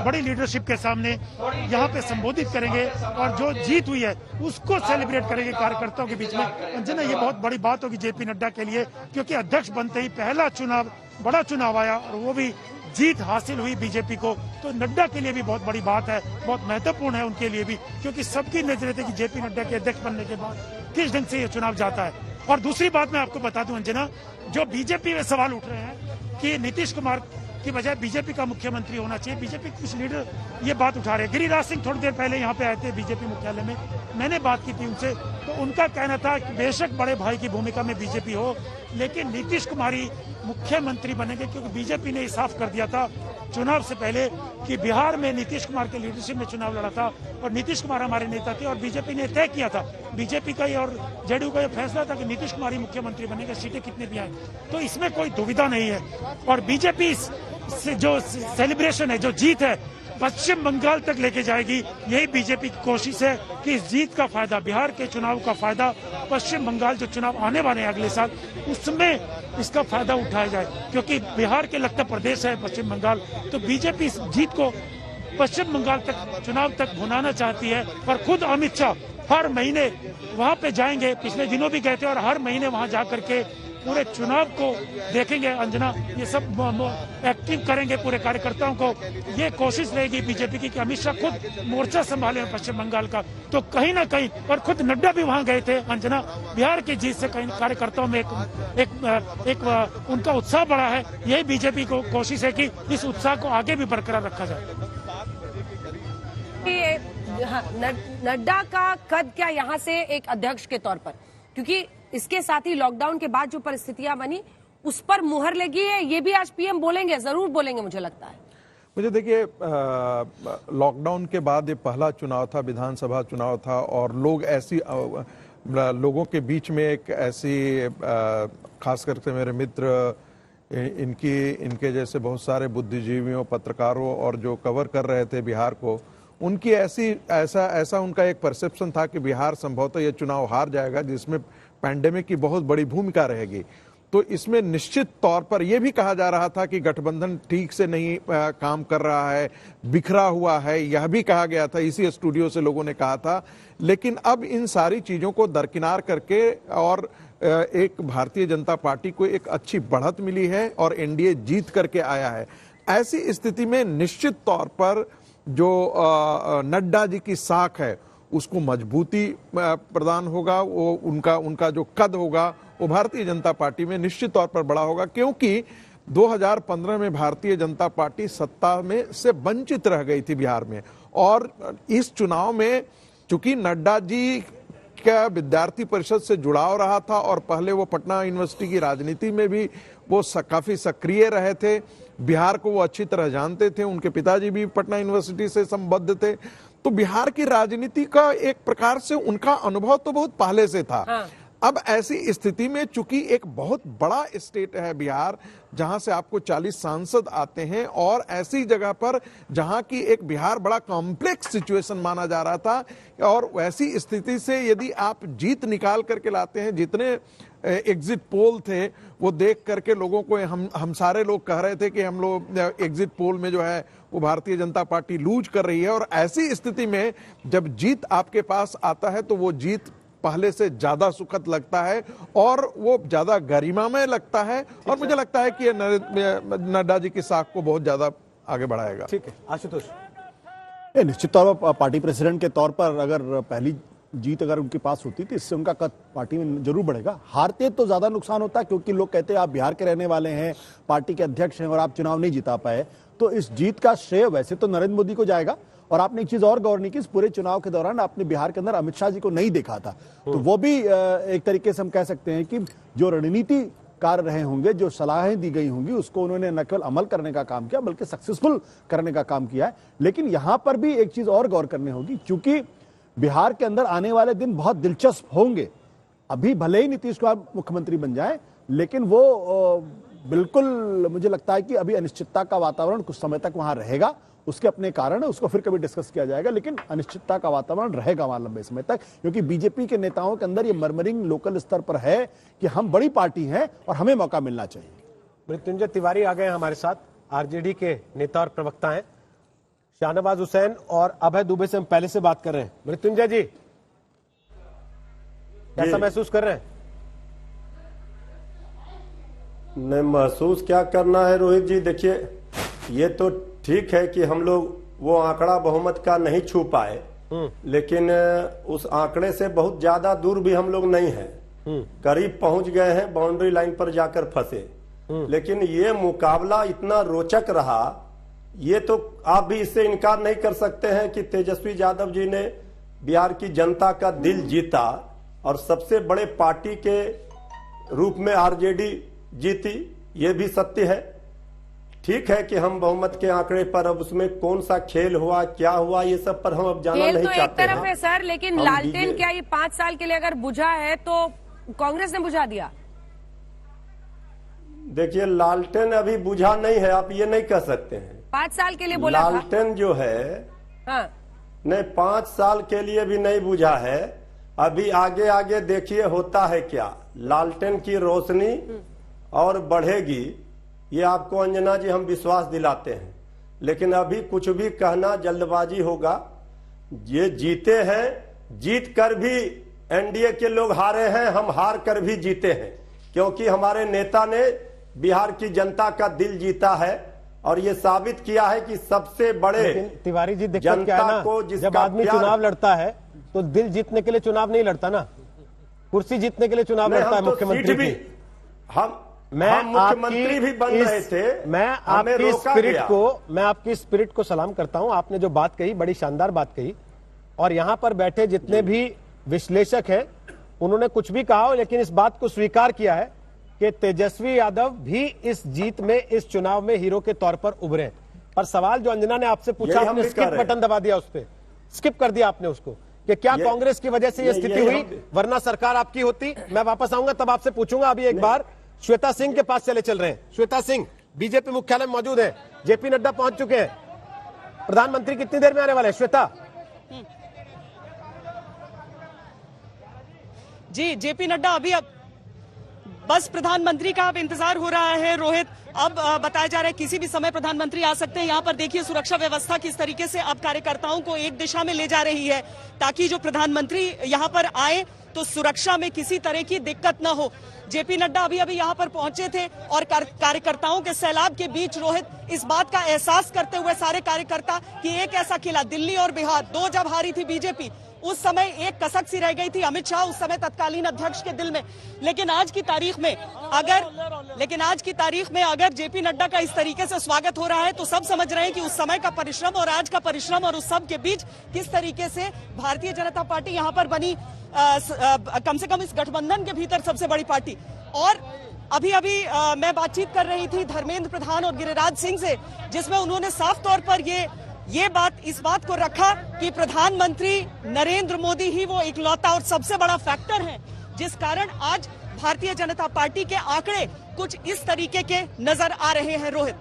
बड़ी लीडरशिप के सामने यहाँ पे संबोधित करेंगे और जो जीत हुई है उसको सेलिब्रेट करेंगे कार्यकर्ताओं के बीच में। अंजना, ये बहुत बड़ी बात होगी जेपी नड्डा के लिए, क्योंकि अध्यक्ष बनते ही पहला चुनाव, बड़ा चुनाव आया और वो भी जीत हासिल हुई बीजेपी को। तो नड्डा के लिए भी बहुत बड़ी बात है, बहुत महत्वपूर्ण है उनके लिए भी, क्योंकि सबकी नजर थी कि जेपी नड्डा के अध्यक्ष बनने के बाद किस ढंग से ये चुनाव जाता है। और दूसरी बात मैं आपको बता दूं अंजना, जो बीजेपी में सवाल उठ रहे हैं कि नीतीश कुमार की बजाय बीजेपी का मुख्यमंत्री होना चाहिए, बीजेपी के कुछ लीडर ये बात उठा रहे हैं। गिरिराज सिंह थोड़ी देर पहले यहाँ पे आए थे बीजेपी मुख्यालय में, मैंने बात की थी उनसे, तो उनका कहना था कि बेशक बड़े भाई की भूमिका में बीजेपी हो, लेकिन नीतीश कुमार ही मुख्यमंत्री बनेंगे, क्योंकि बीजेपी ने साफ कर दिया था चुनाव से पहले कि बिहार में नीतीश कुमार के लीडरशिप में चुनाव लड़ा था और नीतीश कुमार हमारे नेता थे, और बीजेपी ने तय किया था, बीजेपी का ही और जेडीयू का ये फैसला था कि नीतीश कुमार ही मुख्यमंत्री बनेंगे, सीटें कितने भी आए। तो इसमें कोई दुविधा नहीं है। और बीजेपी से जो सेलिब्रेशन है, जो जीत है, पश्चिम बंगाल तक लेके जाएगी। यही बीजेपी की कोशिश है कि इस जीत का फायदा, बिहार के चुनाव का फायदा पश्चिम बंगाल जो चुनाव आने वाले हैं अगले साल, उसमें इसका फायदा उठाया जाए, क्योंकि बिहार के लगता प्रदेश है पश्चिम बंगाल। तो बीजेपी इस जीत को पश्चिम बंगाल तक चुनाव तक भुनाना चाहती है। और खुद अमित शाह हर महीने वहां पे जाएंगे, पिछले दिनों भी गए थे, और हर महीने वहां जाकर के पूरे चुनाव को देखेंगे। अंजना, ये सब एक्टिव करेंगे पूरे कार्यकर्ताओं को। ये कोशिश रहेगी बीजेपी की कि अमित शाह खुद मोर्चा संभाले पश्चिम बंगाल का। तो कहीं ना कहीं, और खुद नड्डा भी वहां गए थे अंजना, बिहार की जीत से कहीं कार्यकर्ताओं में एक उनका उत्साह बढ़ा है। यही बीजेपी को कोशिश है कि इस उत्साह को आगे भी बरकरार रखा जाए। नड्डा का कद क्या यहाँ से एक अध्यक्ष के तौर पर, क्योंकि इसके साथ ही लॉकडाउन के बाद जो परिस्थितियां बनी उस पर मुहर लगी है, ये भी आज पीएम बोलेंगे, जरूर बोलेंगे मुझे लगता है। मुझे देखिए, लॉकडाउन के बाद ये पहला चुनाव था, विधानसभा चुनाव था, और लोग लोगों के बीच में एक ऐसी, खास करके मेरे मित्र, इनके जैसे बहुत सारे बुद्धिजीवियों, पत्रकारों और जो कवर कर रहे थे बिहार को, उनकी ऐसा उनका एक परसेप्शन था कि बिहार संभवतः ये चुनाव हार जाएगा, जिसमें पैंडेमिक की बहुत बड़ी भूमिका रहेगी। तो इसमें निश्चित तौर पर यह भी कहा जा रहा था कि गठबंधन ठीक से नहीं काम कर रहा है, बिखरा हुआ है, यह भी कहा गया था, इसी स्टूडियो से लोगों ने कहा था। लेकिन अब इन सारी चीजों को दरकिनार करके और एक भारतीय जनता पार्टी को एक अच्छी बढ़त मिली है और एनडीए जीत करके आया है। ऐसी स्थिति में निश्चित तौर पर जो नड्डा जी की साख है उसको मजबूती प्रदान होगा, वो उनका जो कद होगा वो भारतीय जनता पार्टी में निश्चित तौर पर बड़ा होगा, क्योंकि 2015 में भारतीय जनता पार्टी सत्ता में से वंचित रह गई थी बिहार में। और इस चुनाव में चूंकि नड्डा जी का विद्यार्थी परिषद से जुड़ाव रहा था और पहले वो पटना यूनिवर्सिटी की राजनीति में भी वो काफी सक्रिय रहे थे, बिहार को वो अच्छी तरह जानते थे, उनके पिताजी भी पटना यूनिवर्सिटी से संबद्ध थे, तो बिहार की राजनीति का एक प्रकार से उनका अनुभव तो बहुत पहले से था। हाँ। अब ऐसी स्थिति में चूंकि एक बहुत बड़ा स्टेट है बिहार, जहां से आपको 40 सांसद आते हैं, और ऐसी जगह पर जहां की एक बिहार बड़ा कॉम्प्लेक्स सिचुएशन माना जा रहा था, और वैसी स्थिति से यदि आप जीत निकाल करके लाते हैं, जितने एग्जिट पोल थे वो देख करके लोगों को हम सारे लोग कह रहे थे कि हम लोग एग्जिट पोल में जो है वो भारतीय जनता पार्टी लूज कर रही है, और ऐसी स्थिति में जब जीत आपके पास आता है तो वो जीत पहले से ज्यादा सुखद लगता है और वो ज्यादा गरिमामय लगता है, और मुझे लगता है कि ये नड्डा जी की साख को बहुत ज्यादा आगे बढ़ाएगा। ठीक है आशुतोष, निश्चित तौर पर पार्टी प्रेसिडेंट के तौर पर अगर पहली जीत अगर उनके पास होती तो इससे उनका कद पार्टी में जरूर बढ़ेगा। हारते तो ज्यादा नुकसान होता, क्योंकि लोग कहते हैं आप बिहार के रहने वाले हैं, पार्टी के अध्यक्ष हैं और आप चुनाव नहीं जिता पाए, तो इस जीत का श्रेय वैसे तो नरेंद्र मोदी को जाएगा। और आपने एक चीज और गौर नहीं की, इस पूरे चुनाव के दौरान आपने बिहार के अंदर अमित शाह जी को नहीं देखा था, तो वो भी एक तरीके से हम कह सकते हैं कि जो रणनीति कार रहे होंगे, जो सलाहें दी गई होंगी, उसको उन्होंने न केवल अमल करने का काम किया बल्कि सक्सेसफुल करने का काम किया है। लेकिन यहां पर भी एक चीज और गौर करनी होगी, क्योंकि बिहार के अंदर आने वाले दिन बहुत दिलचस्प होंगे। अभी भले ही नीतीश कुमार मुख्यमंत्री बन जाए, लेकिन वो बिल्कुल मुझे लगता है कि अभी अनिश्चितता का वातावरण कुछ समय तक वहां रहेगा। उसके अपने कारण है, उसको फिर कभी डिस्कस किया जाएगा, लेकिन अनिश्चितता का वातावरण रहेगा वहां लंबे समय तक, क्योंकि बीजेपी के नेताओं के अंदर ये मर्मरिंग लोकल स्तर पर है कि हम बड़ी पार्टी हैं और हमें मौका मिलना चाहिए। मृत्युंजय तिवारी आ गए हमारे साथ, आरजेडी के नेता और प्रवक्ता हैं। शाहनवाज हुसैन और अभय दुबे से हम पहले से बात कर रहे हैं। मृत्युंजय जी कैसा महसूस कर रहे हैं? नहीं, महसूस क्या करना है रोहित जी, देखिए ये तो ठीक है कि हम लोग वो आंकड़ा बहुमत का नहीं छू पाए, लेकिन उस आंकड़े से बहुत ज्यादा दूर भी हम लोग नहीं हैं, करीब पहुंच गए हैं, बाउंड्री लाइन पर जाकर फंसे। लेकिन ये मुकाबला इतना रोचक रहा, ये तो आप भी इससे इनकार नहीं कर सकते हैं कि तेजस्वी यादव जी ने बिहार की जनता का दिल जीता, और सबसे बड़े पार्टी के रूप में आरजेडी जीती, ये भी सत्य है। ठीक है कि हम बहुमत के आंकड़े पर, अब उसमें कौन सा खेल हुआ, क्या हुआ, ये सब पर हम अब जाना नहीं चाहते। खेल तो एक तरफ है सर, लेकिन लालटेन क्या ये 5 साल के लिए अगर बुझा है तो कांग्रेस ने बुझा दिया? देखिए, लालटेन अभी बुझा नहीं है, आप ये नहीं कह सकते हैं। 5 साल के लिए बोला था। लालटेन जो है, हाँ। नहीं, 5 साल के लिए भी नहीं बुझा है। अभी आगे आगे देखिए होता है क्या। लालटेन की रोशनी और बढ़ेगी, ये आपको अंजना जी हम विश्वास दिलाते हैं। लेकिन अभी कुछ भी कहना जल्दबाजी होगा। ये जीते हैं, जीत कर भी एनडीए के लोग हारे हैं, हम हार कर भी जीते हैं, क्योंकि हमारे नेता ने बिहार की जनता का दिल जीता है और ये साबित किया है कि सबसे बड़े तिवारी जी दिक्कत क्या है ना, जब आदमी चुनाव लड़ता है तो दिल जीतने के लिए चुनाव नहीं लड़ता ना, कुर्सी जीतने के लिए चुनाव लड़ता है। मुख्यमंत्री भी हम मुख्यमंत्री भी बन रहे थे। मैं आपकी स्पिरिट को सलाम करता हूं। आपने जो बात कही बड़ी शानदार बात कही, और यहां पर बैठे जितने भी विश्लेषक हैं उन्होंने कुछ भी कहा हो, लेकिन इस बात को स्वीकार किया है कि तेजस्वी यादव भी इस जीत में, इस चुनाव में हीरो के तौर पर उभरे। पर सवाल जो अंजना ने आपसे पूछा, आपने स्किप बटन दबा दिया, उस पर स्किप कर दिया आपने उसको, कि क्या कांग्रेस की वजह से यह स्थिति हुई, वरना सरकार आपकी होती। मैं वापस आऊंगा तब आपसे पूछूंगा। अभी एक बार श्वेता सिंह के पास चल रहे हैं। श्वेता सिंह बीजेपी मुख्यालय में मौजूद है, जेपी नड्डा पहुंच चुके हैं, प्रधानमंत्री कितनी देर में आने वाले हैं? श्वेता जी, जेपी नड्डा अभी बस प्रधानमंत्री का अब इंतजार हो रहा है रोहित। अब बताया जा रहा है किसी भी समय प्रधानमंत्री आ सकते हैं। यहाँ पर देखिए सुरक्षा व्यवस्था किस तरीके से अब कार्यकर्ताओं को एक दिशा में ले जा रही है, ताकि जो प्रधानमंत्री यहाँ पर आए तो सुरक्षा में किसी तरह की दिक्कत न हो। जेपी नड्डा अभी अभी यहाँ पर पहुंचे थे और कार्यकर्ताओं के सैलाब के बीच रोहित इस बात का एहसास करते हुए सारे कार्यकर्ता कि एक ऐसा किला, दिल्ली और बिहार दो जब हारी थी बीजेपी, उस समय एक कसक सी रह गई थी अमित शाह उस समय तत्कालीन अध्यक्ष के दिल में। लेकिन आज की तारीख में अगर जेपी नड्डा का इस तरीके से स्वागत हो रहा है तो सब समझ रहे हैं कि उस समय का परिश्रम और आज का परिश्रम और उस सब के बीच किस तरीके से भारतीय जनता पार्टी यहाँ पर बनी, कम से कम इस गठबंधन के भीतर सबसे बड़ी पार्टी। और अभी अभी मैं बातचीत कर रही थी धर्मेंद्र प्रधान और गिरिराज सिंह से, जिसमें उन्होंने साफ तौर पर इस बात को रखा कि प्रधानमंत्री नरेंद्र मोदी ही वो इकलौता और सबसे बड़ा फैक्टर है जिस कारण आज भारतीय जनता पार्टी के आंकड़े कुछ इस तरीके के नजर आ रहे हैं। रोहित,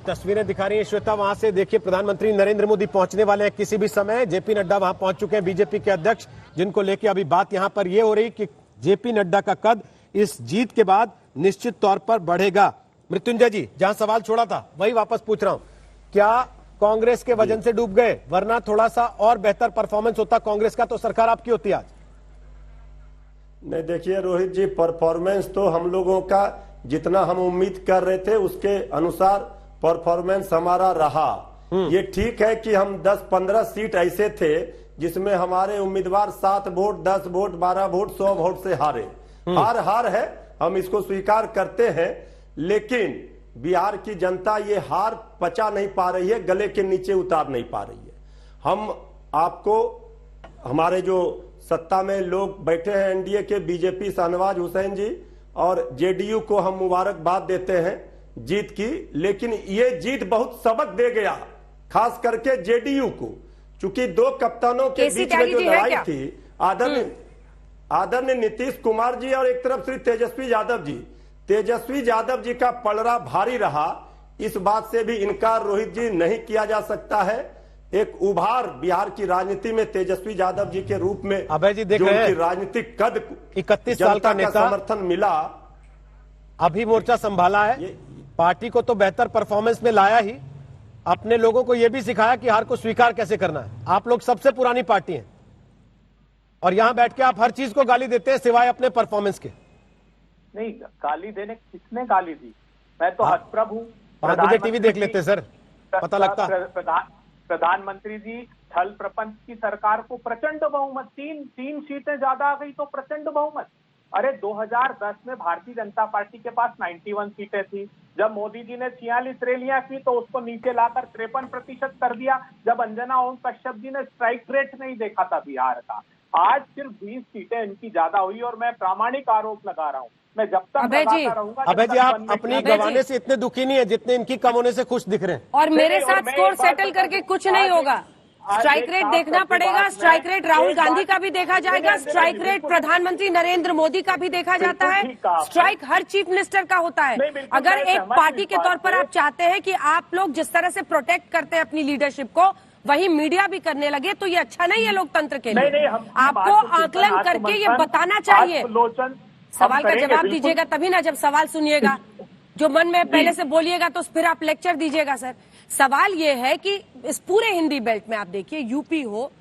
तस्वीरें दिखा रही है श्वेता, वहां से देखिए प्रधानमंत्री नरेंद्र मोदी पहुंचने वाले हैं किसी भी समय। जेपी नड्डा वहां पहुंच चुके हैं, बीजेपी के अध्यक्ष, जिनको लेकर अभी बात यहां पर यह हो रही कि जेपी नड्डा का कद इस जीत के बाद निश्चित तौर पर बढ़ेगा। मृत्युंजय जी, जहां सवाल छोड़ा था वही वापस पूछ रहा हूं, क्या कांग्रेस के वजन से डूब गए? वरना थोड़ा सा और बेहतर परफॉर्मेंस होता कांग्रेस का तो सरकार आपकी होती आज। नहीं, देखिए रोहित जी, परफॉर्मेंस तो हम लोगों का जितना हम उम्मीद कर रहे थे उसके अनुसार परफॉर्मेंस हमारा रहा। ये ठीक है कि हम 10-15 सीट ऐसे थे जिसमें हमारे उम्मीदवार 7 वोट, 10 वोट, 12 वोट, 100 वोट से हारे। हार है, हम इसको स्वीकार करते हैं। लेकिन बिहार की जनता ये हार पचा नहीं पा रही है, गले के नीचे उतार नहीं पा रही है। हम आपको, हमारे जो सत्ता में लोग बैठे हैं एनडीए के, बीजेपी शाहनवाज हुसैन जी और जेडीयू को हम मुबारकबाद देते हैं जीत की। लेकिन ये जीत बहुत सबक दे गया, खास करके जेडीयू को, चूंकि 2 कप्तानों के बीच में जो लड़ाई थी, आदरणीय नीतीश कुमार जी और एक तरफ श्री तेजस्वी यादव जी का पलड़ा भारी रहा। इस बात से भी इनकार रोहित जी नहीं किया जा सकता है। एक उभार बिहार की राजनीति में तेजस्वी यादव जी के रूप में अभय जी देख रहे हैं, राजनीतिक कद 31 साल का नेता, समर्थन मिला, अभी मोर्चा संभाला है, पार्टी को तो बेहतर परफॉर्मेंस में लाया ही, अपने लोगों को यह भी सिखाया कि हार को स्वीकार कैसे करना है। आप लोग सबसे पुरानी पार्टी हैं और यहां बैठ के आप हर चीज को गाली देते हैं सिवाय अपने परफॉर्मेंस के। नहीं, गाली देने किसने गाली दी? मैं तो हतप्रभ हूँ। टीवी देख लेते सर, पता लगता। प्रधानमंत्री जी थल प्रपंच की सरकार को प्रचंड बहुमत, तीन सीटें ज्यादा आ गई तो प्रचंड बहुमत। अरे 2010 में भारतीय जनता पार्टी के पास 91 सीटें थी। जब मोदी जी ने 46 रैलियां की तो उसको नीचे लाकर 53% कर दिया। जब अंजना ओम कश्यप जी ने स्ट्राइक रेट नहीं देखा था बिहार का, आज सिर्फ 20 सीटें इनकी ज्यादा हुई और मैं प्रामाणिक आरोप लगा रहा हूँ। मैं जब तक लगाता रहूंगा। अभय जी, आप अपनी गंवाने से इतने दुखी नहीं है जितने इनकी कम होने से खुश दिख रहे हैं। और मेरे साथ स्कोर सेटल करके कुछ नहीं होगा। स्ट्राइक रेट देखना पड़ेगा। स्ट्राइक रेट राहुल गांधी का भी देखा जाएगा, स्ट्राइक रेट प्रधानमंत्री नरेंद्र मोदी का भी देखा जाता है, स्ट्राइक हर चीफ मिनिस्टर का होता है। अगर एक पार्टी के तौर पर आप चाहते हैं कि आप लोग जिस तरह से प्रोटेक्ट करते हैं अपनी लीडरशिप को, वही मीडिया भी करने लगे, तो ये अच्छा नहीं है लोकतंत्र के लिए। आपको आकलन करके ये बताना चाहिए। सवाल का जवाब दीजिएगा तभी ना, जब सवाल सुनिएगा। जो मन में पहले से बोलिएगा तो फिर आप लेक्चर दीजिएगा। सर, सवाल ये है कि इस पूरे हिंदी बेल्ट में आप देखिए, यूपी हो,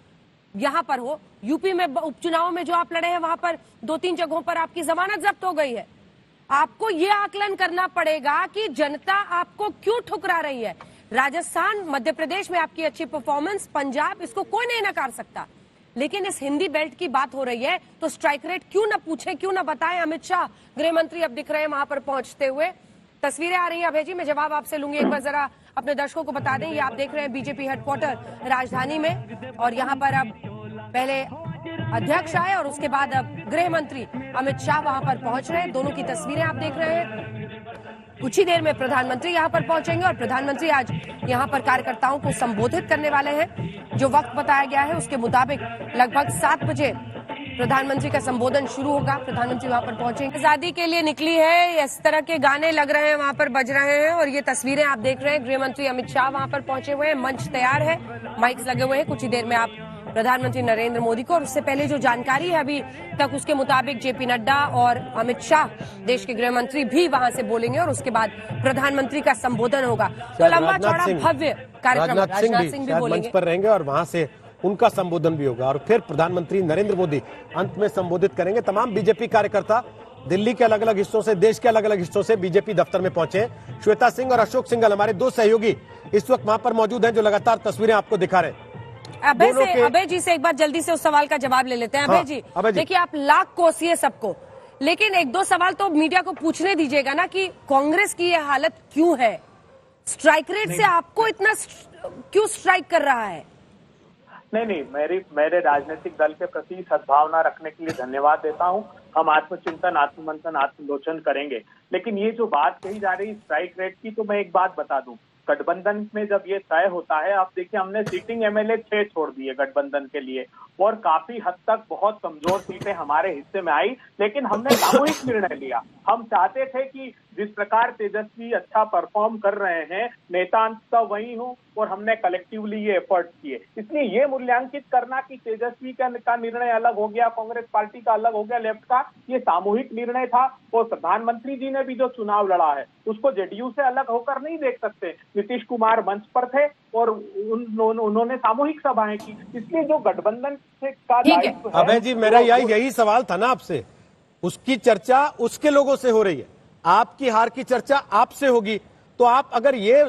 यहाँ पर हो, यूपी में उपचुनाव में जो आप लड़े हैं वहां पर 2-3 जगहों पर आपकी जमानत जब्त हो गई है। आपको ये आकलन करना पड़ेगा कि जनता आपको क्यों ठुकरा रही है। राजस्थान, मध्य प्रदेश में आपकी अच्छी परफॉर्मेंस, पंजाब, इसको कोई नहीं नकार सकता, लेकिन इस हिंदी बेल्ट की बात हो रही है तो स्ट्राइक रेट क्यों न पूछे, क्यों न बताएं। अमित शाह गृह मंत्री अब दिख रहे हैं वहां पर पहुंचते हुए। तस्वीरें आ रही हैं अभय जी, मैं जवाब आपसे लूंगी। एक बार जरा अपने दर्शकों को बता दें, ये आप देख रहे हैं बीजेपी हेडक्वार्टर राजधानी में, और यहाँ पर अब पहले अध्यक्ष आए और उसके बाद अब गृह मंत्री अमित शाह वहां पर पहुंच रहे हैं। दोनों की तस्वीरें आप देख रहे हैं। कुछ ही देर में प्रधानमंत्री यहाँ पर पहुंचेंगे और प्रधानमंत्री आज यहाँ पर कार्यकर्ताओं को संबोधित करने वाले हैं। जो वक्त बताया गया है उसके मुताबिक लगभग 7 बजे प्रधानमंत्री का संबोधन शुरू होगा। प्रधानमंत्री वहां पर पहुंचेंगे। आजादी के लिए निकली है, इस तरह के गाने लग रहे हैं वहां पर, बज रहे हैं, और ये तस्वीरें आप देख रहे हैं। गृह मंत्री अमित शाह वहां पर पहुंचे हुए हैं, मंच तैयार है, माइक्स लगे हुए हैं। कुछ ही देर में आप प्रधानमंत्री नरेंद्र मोदी को, और उससे पहले जो जानकारी है अभी तक उसके मुताबिक जेपी नड्डा और अमित शाह, देश के गृह मंत्री, भी वहां से बोलेंगे और उसके बाद प्रधानमंत्री का संबोधन होगा। तो लंबा चौड़ा भव्य कार्यक्रम, राजनाथ सिंह भी बोलेंगे, मंच पर रहेंगे और वहां से उनका संबोधन भी होगा, और फिर प्रधानमंत्री नरेंद्र मोदी अंत में संबोधित करेंगे। तमाम बीजेपी कार्यकर्ता दिल्ली के अलग अलग हिस्सों से, देश के अलग अलग हिस्सों से बीजेपी दफ्तर में पहुंचे। श्वेता सिंह और अशोक सिंघल, हमारे 2 सहयोगी इस वक्त वहां पर मौजूद हैं, जो लगातार तस्वीरें आपको दिखा रहे हैं। अभय जी से एक बार जल्दी से उस सवाल का जवाब ले लेते हैं। अभय जी, देखिए आप लाख कोसिए सबको, लेकिन 1-2 सवाल तो मीडिया को पूछने दीजिएगा ना कि कांग्रेस की यह हालत क्यों है, स्ट्राइक रेट से आपको इतना क्यों स्ट्राइक कर रहा है? नहीं, मेरे राजनीतिक दल के प्रति सद्भावना रखने के लिए धन्यवाद देता हूं। हम आत्मचिंतन, आत्ममंथन, आत्मलोचन करेंगे, लेकिन ये जो बात कही जा रही स्ट्राइक रेट की, तो मैं एक बात बता दूं, गठबंधन में जब ये तय होता है, आप देखिए हमने सीटिंग एमएलए 6 छोड़ दिए गठबंधन के लिए, और काफी हद तक बहुत कमजोर सीटें हमारे हिस्से में आई, लेकिन हमने सामूहिक निर्णय लिया। हम चाहते थे कि जिस प्रकार तेजस्वी अच्छा परफॉर्म कर रहे हैं, नेता अंततः वही हूँ, और हमने कलेक्टिवली ये एफर्ट किए। इसलिए ये मूल्यांकित करना कि तेजस्वी का निर्णय अलग हो गया, कांग्रेस पार्टी का अलग हो गया, लेफ्ट का, ये सामूहिक निर्णय था। और प्रधानमंत्री जी ने भी जो चुनाव लड़ा है उसको जेडीयू से अलग होकर नहीं देख सकते। नीतीश कुमार मंच पर थे और उन्होंने सामूहिक सभाएं की, इसलिए जो गठबंधन का दायित्व है। अभय जी, मेरा यही सवाल था ना आपसे, उसकी चर्चा उसके लोगों से हो रही है, आपकी हार की चर्चा आपसे होगी, तो आप अगर ये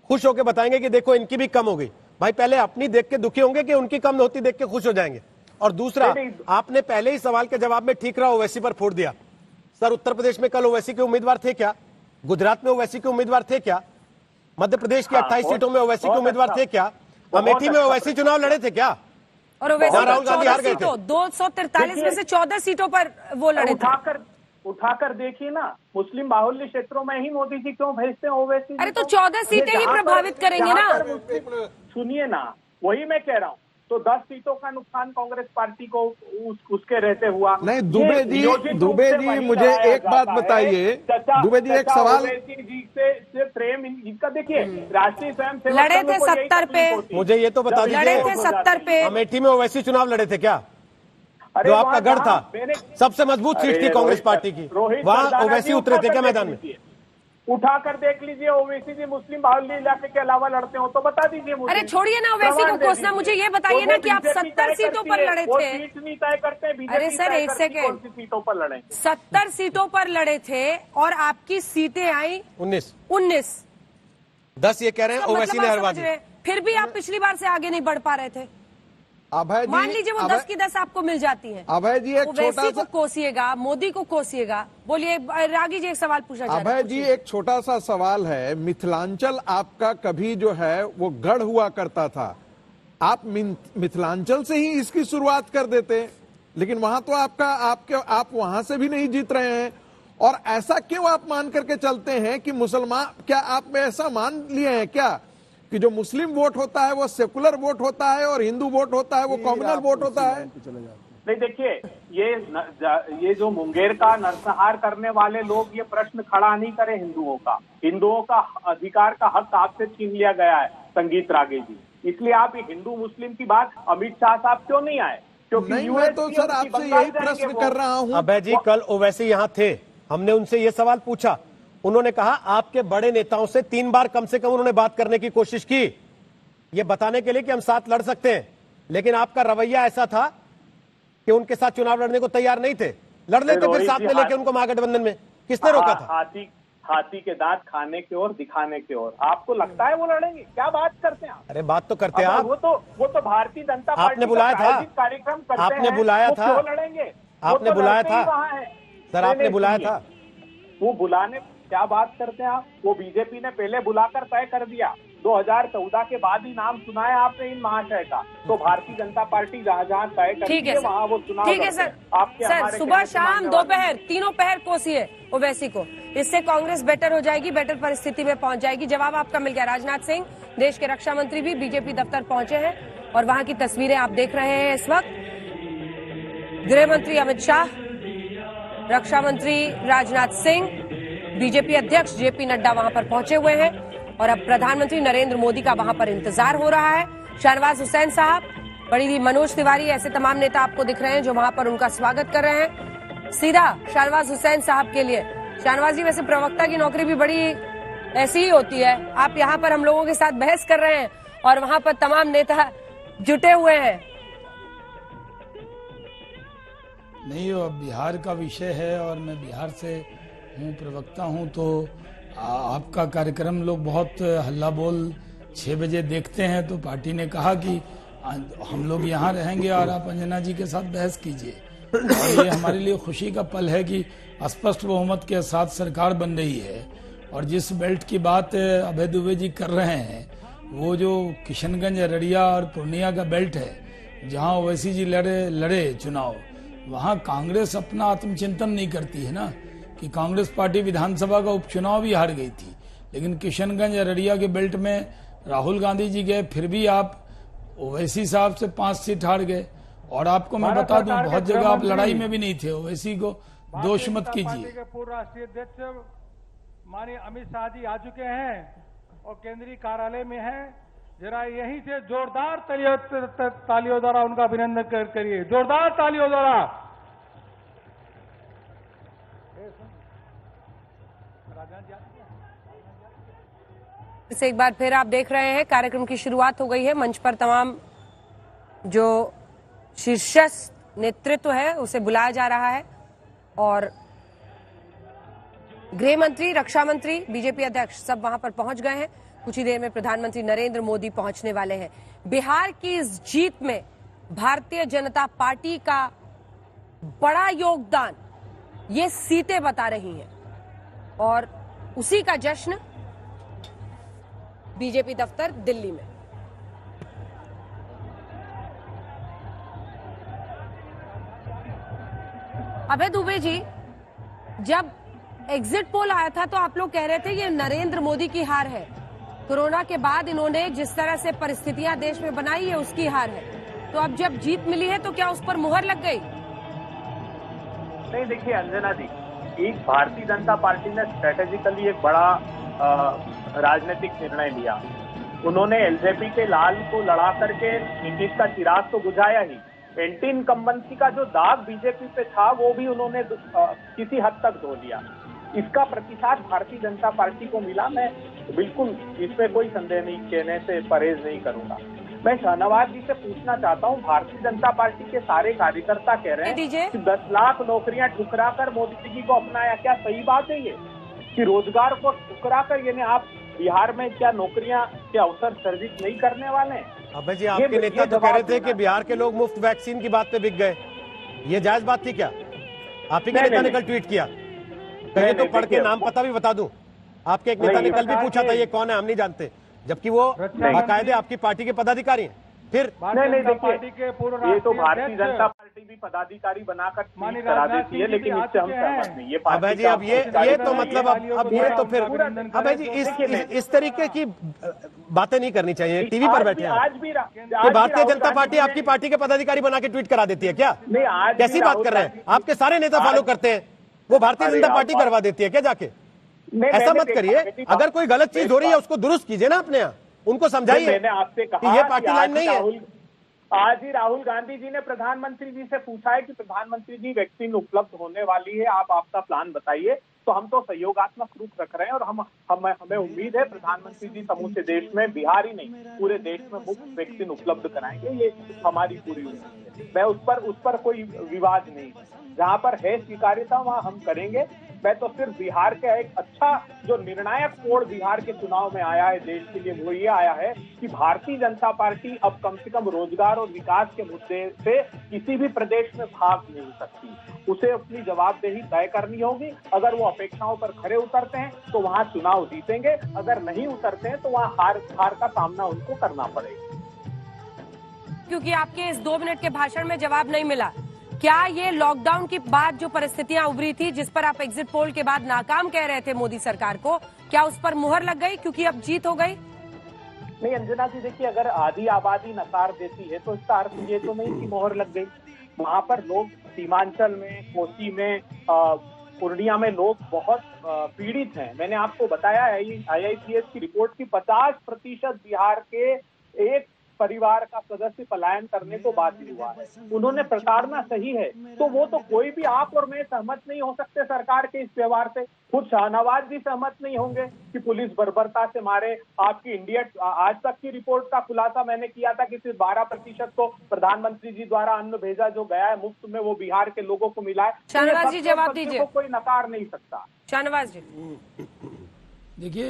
खुश होकर बताएंगे कि देखो इनकी भी कम हो गई, भाई पहले अपनी देख के दुखी होंगे कि उनकी कम होती देख के खुश हो जाएंगे? और दूसरा, आपने पहले ही सवाल के जवाब में ठीक रहा ओवैसी पर फोड़ दिया। सर, उत्तर प्रदेश में कल ओवैसी के उम्मीदवार थे क्या? गुजरात में ओवैसी के उम्मीदवार थे क्या? मध्य प्रदेश की 28 सीटों में ओवैसी के उम्मीदवार थे क्या? अमेठी में ओवैसी चुनाव लड़े थे क्या? और राहुल गांधी हार गए थे। 243 में से 14 सीटों पर वो लड़े थे। उठाकर देखिए ना, मुस्लिम बाहुल्य क्षेत्रों में ही मोदी जी क्यों भेजते हैं ओवैसी? अरे तो 14 सीटें ही प्रभावित करेंगे ना। सुनिए ना, वही मैं कह रहा हूँ, तो 10 सीटों का नुकसान कांग्रेस पार्टी को उसके रहते हुआ। नहीं, दुबे जी मुझे एक बात बताइए, दुबे जी एक सवाल जी से प्रेम इनका देखिए, राष्ट्रीय स्वयंसेवक लड़े थे 70 पे, मुझे ये तो बता दीजिए, लड़े थे 70 पे। अमेठी में ओवैसी चुनाव लड़े थे क्या? जो आपका गढ़ था, सबसे मजबूत सीट थी कांग्रेस पार्टी की, वहां ओवैसी उतरे थे क्या मैदान में? उठाकर देख लीजिए, ओवैसी जी मुस्लिम बाहुल्य इलाके के अलावा लड़ते हो तो बता दीजिए मुझे। अरे छोड़िए ना ओवैसी को कोसना, मुझे ये बताइए ना कि आप 70 सीटों पर लड़े थे। सीट नहीं तय करते बीजेपी। अरे सर एक सेकेंड, सीटों पर लड़े, 70 सीटों पर लड़े थे और आपकी सीटें आई 19। 10 ये कह रहे हैं ओवैसी ने हरवा दी, फिर भी आप पिछली बार से आगे नहीं बढ़ पा रहे थे। अभय जी, मान लीजिए वो 10 की 10 आपको मिल जाती है। अभय जी एक छोटा सा कोसिएगा, मोदी को कोसिएगा। बोलिए रागी जी, एक सवाल पूछा जाए। अभय जी एक छोटा सा सवाल है, मिथिलांचल आपका कभी जो है वो गढ़ हुआ करता था, आप मिथिलांचल से ही इसकी शुरुआत कर देते, लेकिन वहां तो आप वहां से भी नहीं जीत रहे हैं। और ऐसा क्यों आप मान करके चलते हैं कि मुसलमान, क्या आप ऐसा मान लिए हैं क्या कि जो मुस्लिम वोट होता है वो सेकुलर वोट होता है और हिंदू वोट होता है वो कॉम्युनल वोट होता है? नहीं, देखिए, ये जो मुंगेर का नरसंहार करने वाले लोग ये प्रश्न खड़ा नहीं करे हिंदुओं का अधिकार का हक आपसे छीन लिया गया है संगीत रागे जी। इसलिए आप ये हिंदू मुस्लिम की बात अमित शाह साहब क्यों नहीं आए? क्योंकि नहीं, मैं तो सर आपसे यही प्रश्न कर रहा हूँ। अभय जी, कल ओवैसी यहाँ थे, हमने उनसे ये सवाल पूछा, उन्होंने कहा आपके बड़े नेताओं से 3 बार कम से कम उन्होंने बात करने की कोशिश की, ये बताने के लिए कि हम साथ लड़ सकते हैं, लेकिन आपका रवैया ऐसा था कि उनके साथ चुनाव लड़ने को तैयार नहीं थे। लड़ लेते फिर साथ में लेके उनको महागठबंधन में, किसने रोका था? हाथी के दांत खाने की ओर, दिखाने की ओर। आपको लगता है वो लड़ेंगे? क्या बात करते हैं आप? अरे बात तो करते हैं आप। वो तो भारतीय जनता पार्टी आपने बुलाया था, कार्यक्रम करते आपने हैं, बुलाया वो था, क्यों लड़ेंगे? आपने बुलाया था सर, आपने बुलाया था। वो बुलाने क्या बात करते हैं आप? वो बीजेपी ने पहले बुलाकर तय कर दिया, 2014 के बाद ही नाम सुनाया आपने इन महाशय का। तो भारतीय जनता पार्टी जहाँ जहाँ तय करती है वहाँ वो चुनाव। ठीक है सर, सर सुबह शाम दोपहर तीनों पहर कोसिए ओवैसी को, इससे कांग्रेस बेटर हो जाएगी, बेटर परिस्थिति में पहुंच जाएगी। जवाब आपका मिल गया। राजनाथ सिंह, देश के रक्षा मंत्री, भी बीजेपी दफ्तर पहुंचे हैं और वहां की तस्वीरें आप देख रहे हैं इस वक्त। गृह मंत्री अमित शाह, रक्षा मंत्री राजनाथ सिंह, बीजेपी अध्यक्ष जेपी नड्डा वहां पर पहुंचे हुए हैं और अब प्रधानमंत्री नरेंद्र मोदी का वहां पर इंतजार हो रहा है। शहनवाज हुसैन साहब, बड़ी मनोज तिवारी, ऐसे तमाम नेता आपको दिख रहे हैं जो वहां पर उनका स्वागत कर रहे हैं। सीधा शहनवाज हुसैन साहब के लिए। शहनवाज जी, वैसे प्रवक्ता की नौकरी भी बड़ी ऐसी ही होती है, आप यहाँ पर हम लोगों के साथ बहस कर रहे हैं और वहां पर तमाम नेता जुटे हुए हैं। नहीं, वो बिहार का विषय है और मैं बिहार से हूँ, प्रवक्ता हूँ, तो आपका कार्यक्रम लोग बहुत हल्ला बोल 6 बजे देखते हैं, तो पार्टी ने कहा कि हम लोग यहाँ रहेंगे और आप अंजना जी के साथ बहस कीजिए। और ये हमारे लिए खुशी का पल है कि स्पष्ट बहुमत के साथ सरकार बन रही है। और जिस बेल्ट की बात अभय दुबे जी कर रहे हैं, वो जो किशनगंज, अररिया और पूर्णिया का बेल्ट है, जहाँ ओवैसी जी लड़े चुनाव, वहाँ कांग्रेस अपना आत्मचिंतन नहीं करती है ना, कि कांग्रेस पार्टी विधानसभा का उपचुनाव भी हार गई थी, लेकिन किशनगंज, अररिया के बेल्ट में राहुल गांधी जी गए, फिर भी आप ओवैसी साहब से 5 सीट हार गए। और आपको मैं बता दूं, बहुत जगह आप लड़ाई में भी नहीं थे, ओवैसी को दोष मत कीजिए। पूर्व राष्ट्रीय अध्यक्ष माननीय अमित शाह जी आ चुके हैं और केंद्रीय कार्यालय में हैं। जरा यहीं से जोरदार तालियों द्वारा उनका अभिनंदन करिए, जोरदार तालियों द्वारा। से एक बार फिर आप देख रहे हैं, कार्यक्रम की शुरुआत हो गई है। मंच पर तमाम जो शीर्षस्थ नेतृत्व है उसे बुलाया जा रहा है और गृह मंत्री, रक्षा मंत्री, बीजेपी अध्यक्ष सब वहां पर पहुंच गए हैं। कुछ ही देर में प्रधानमंत्री नरेंद्र मोदी पहुंचने वाले हैं। बिहार की इस जीत में भारतीय जनता पार्टी का बड़ा योगदान ये सीटें बता रही हैं और उसी का जश्न बीजेपी दफ्तर दिल्ली में। अभय दुबे जी, जब एग्जिट पोल आया था तो आप लोग कह रहे थे ये नरेंद्र मोदी की हार है, कोरोना के बाद इन्होंने जिस तरह से परिस्थितियां देश में बनाई है उसकी हार है, तो अब जब जीत मिली है तो क्या उस पर मुहर लग गई? नहीं, देखिए अंजना जी, एक भारतीय जनता पार्टी ने स्ट्रेटेजिकली एक बड़ा राजनीतिक निर्णय लिया। उन्होंने एलजेपी के लाल को लड़ा करके नीतीश का चिराग तो बुझाया ही, एंटी इनकम्बेंसी का जो दाग बीजेपी पे था वो भी उन्होंने किसी हद तक धो लिया। इसका प्रतिसाद भारतीय जनता पार्टी को मिला। मैं बिल्कुल इसमें कोई संदेह नहीं, कहने से परहेज नहीं करूंगा। मैं शहनवाज जी से पूछना चाहता हूं, भारतीय जनता पार्टी के सारे कार्यकर्ता कह रहे हैं कि 10 लाख नौकरियां ठुकरा कर मोदी जी को अपनाया, क्या सही बात है ये कि रोजगार को ठुकरा कर, यानी आप बिहार में क्या नौकरियां के अवसर सर्जित नहीं करने वाले हैं? अभय जी, आपके नेता तो कह रहे थे कि बिहार के लोग मुफ्त वैक्सीन की बात पे बिक गए, ये जायज बात थी क्या? आप ही के नेता ने कल ट्वीट किया, कहिए तो पढ़ के नाम पता भी बता दूं। आपके एक नेता ने कल भी पूछा था ये कौन है, हम नहीं जानते, जबकि वो बाकायदे आपकी पार्टी के पदाधिकारी हैं। फिर नहीं देखिए, ये तो भारतीय जनता पार्टी भी पदाधिकारी बनाकर ट्वीट करा देती है, लेकिन इससे हम सहमत नहीं। ये अभय जी, अब ये तो मतलब अब ये तो फिर अभय जी इस तरीके की बातें नहीं करनी चाहिए। टीवी पर बैठे आज भी भारतीय जनता पार्टी आपकी पार्टी के पदाधिकारी बना के ट्वीट करा देती है क्या? नहीं, कैसी बात कर रहे हैं? आपके सारे नेता फॉलो करते हैं, वो भारतीय जनता पार्टी करवा देती है क्या जाके? ऐसा मत करिए। अगर कोई गलत चीज हो रही है उसको दुरुस्त कीजिए ना अपने यहाँ, उनको समझाइए। मैंने आपसे कहा ये पार्टी लाइन नहीं है। आज ही राहुल गांधी जी ने प्रधानमंत्री जी से पूछा है कि प्रधानमंत्री जी वैक्सीन उपलब्ध होने वाली है, आप आपका प्लान बताइए। तो हम तो सहयोगात्मक रूप रख रहे हैं और हमें उम्मीद है प्रधानमंत्री जी समूचे देश में, बिहार ही नहीं पूरे देश में मुफ्त वैक्सीन उपलब्ध कराएंगे। ये हमारी पूरी उम्मीद है। मैं उस पर कोई विवाद नहीं, जहां पर है स्वीकार्यता वहां हम करेंगे। मैं तो सिर्फ बिहार का एक अच्छा जो निर्णायक मोड़ बिहार के चुनाव में आया है देश के लिए, वो ये आया है कि भारतीय जनता पार्टी अब कम से कम रोजगार और विकास के मुद्दे से किसी भी प्रदेश में भाग नहीं सकती। उसे अपनी जवाबदेही तय करनी होगी। अगर वो अपेक्षाओं पर खरे उतरते हैं तो वहां चुनाव जीतेंगे, अगर नहीं उतरते हैं तो वहां हार का सामना उनको करना पड़ेगा। क्योंकि आपके इस 2 मिनट के भाषण में जवाब नहीं मिला, क्या ये लॉकडाउन के बाद जो परिस्थितियां उभरी थी, जिस पर आप एग्जिट पोल के बाद नाकाम कह रहे थे मोदी सरकार को, क्या उस पर मुहर लग गई क्योंकि अब जीत हो गई? नहीं अंजना जी, देखिए अगर आधी आबादी नकार देती है तो इसका अर्थ ये तो नहीं कि मोहर लग गई। वहां पर लोग सीमांचल में, कोसी में, पूर्णिया में लोग बहुत पीड़ित हैं। मैंने आपको बताया है IICS की रिपोर्ट की 50% बिहार के एक परिवार का सदस्य पलायन करने को बाध्य हुआ है। उन्होंने प्रताड़ना सही है, तो वो तो कोई भी आप और मैं सहमत नहीं हो सकते सरकार के इस व्यवहार से। खुद शाहनवाज भी सहमत नहीं होंगे कि पुलिस बर्बरता से मारे। आपकी इंडिया आज तक की रिपोर्ट का खुलासा मैंने किया था कि सिर्फ 12% को प्रधानमंत्री जी द्वारा अन्न भेजा जो गया है मुफ्त में, वो बिहार के लोगों को मिला है। शाहनवाज जी जवाब दीजिए। कोई नकार नहीं सकता। शाहनवाज जी, देखिए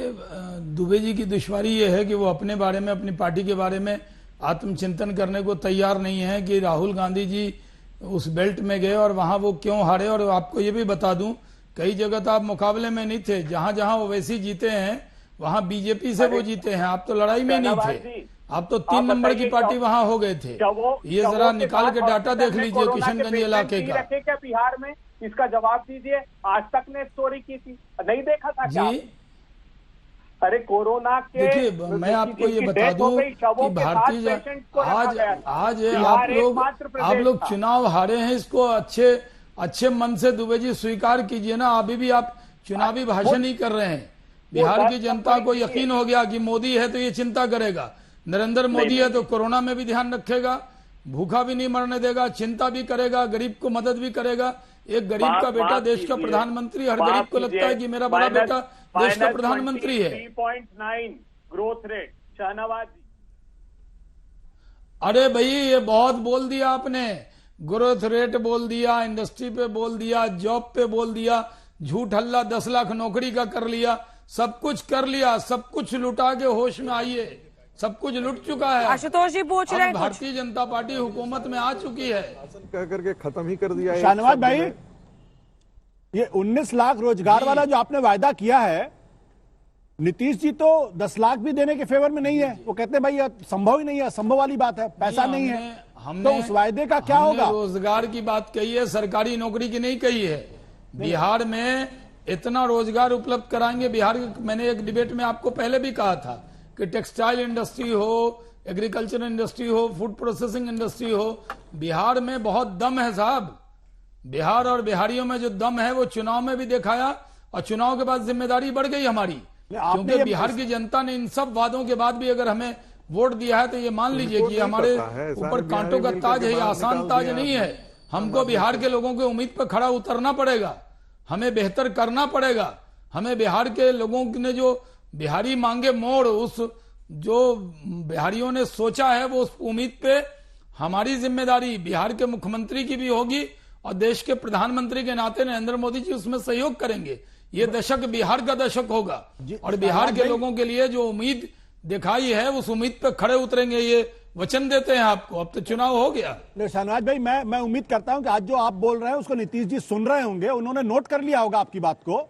दुबे जी की दुश्वारी ये है कि वो अपने बारे में, अपनी पार्टी के बारे में आत्मचिंतन करने को तैयार नहीं है कि राहुल गांधी जी उस बेल्ट में गए और वहां वो क्यों हारे। और आपको ये भी बता दूं, कई जगह तो आप मुकाबले में नहीं थे, जहां जहां ओवैसी जीते हैं वहां बीजेपी से वो जीते हैं। आप तो लड़ाई में नहीं थे, आप तो 3 नंबर की पार्टी वहां हो गए थे। ये जरा निकाल के डाटा देख लीजिए किशनगंज इलाके का। क्या बिहार में इसका जवाब दीजिए। आज तक ने स्टोरी की थी, नहीं देखा था क्या? अरे कोरोना के, देखिए मैं आपको ये बता दूं कि भारतीय आज आप लोग चुनाव हारे हैं, इसको अच्छे मन से दुबे जी स्वीकार कीजिए ना। अभी भी आप चुनावी भाषण ही कर रहे हैं। बिहार की जनता को यकीन हो गया कि मोदी है तो ये चिंता करेगा, नरेंद्र मोदी है तो कोरोना में भी ध्यान रखेगा, भूखा भी नहीं मरने देगा, चिंता भी करेगा, गरीब को मदद भी करेगा। एक गरीब का बेटा देश का प्रधानमंत्री, हर गरीब को लगता है कि मेरा बड़ा बेटा देश का प्रधानमंत्री है। 3.9 ग्रोथ रेट शाहनवाज। अरे भाई ये बहुत बोल दिया आपने, ग्रोथ रेट बोल दिया, इंडस्ट्री पे बोल दिया, जॉब पे बोल दिया, झूठ हल्ला 10 लाख नौकरी का कर लिया, सब कुछ कर लिया, सब कुछ लुटा के होश में आइए, सब कुछ लुट चुका है। आशुतोष जी पूछ रहे हैं, भारतीय जनता पार्टी हुकूमत में आ चुकी है। कह करके खत्म ही कर दिया। शाहनवाज भाई, ये 19 लाख रोजगार वाला जो आपने वायदा किया है, नीतीश जी तो 10 लाख भी देने के फेवर में नहीं है। वो कहते हैं भाई ये संभव ही नहीं है, संभव वाली बात है, पैसा नहीं है। तो उस वायदे का क्या होगा? रोजगार की बात कही है, सरकारी नौकरी की नहीं कही है। बिहार में इतना रोजगार उपलब्ध कराएंगे। बिहार, मैंने एक डिबेट में आपको पहले भी कहा था कि टेक्सटाइल इंडस्ट्री हो, एग्रीकल्चर इंडस्ट्री हो, फूड प्रोसेसिंग इंडस्ट्री हो, बिहार में बहुत दम है साहब। बिहार और बिहारियों में जो दम है वो चुनाव में भी दिखाया, और चुनाव के बाद जिम्मेदारी बढ़ गई हमारी, क्योंकि बिहार की जनता ने इन सब वादों के बाद भी अगर हमें वोट दिया है तो ये मान लीजिए कि हमारे ऊपर कांटों का ताज है, ये आसान ताज नहीं है। हमको बिहार के लोगों की उम्मीद पर खड़ा उतरना पड़ेगा, हमें बेहतर करना पड़ेगा। हमें बिहार के लोगों ने जो बिहारी मांगे मोड़, उस जो बिहारियों ने सोचा है, वो उस उम्मीद पे हमारी जिम्मेदारी बिहार के मुख्यमंत्री की भी होगी, और देश के प्रधानमंत्री के नाते नरेंद्र मोदी जी उसमें सहयोग करेंगे। ये दशक बिहार का दशक होगा, और बिहार के लोगों के लिए जो उम्मीद दिखाई है उस उम्मीद पे खड़े उतरेंगे, ये वचन देते हैं आपको। अब तो चुनाव हो गया। शाहनवाज भाई, मैं उम्मीद करता हूं कि आज जो आप बोल रहे हैं उसको नीतीश जी सुन रहे होंगे, उन्होंने नोट कर लिया होगा आपकी बात को।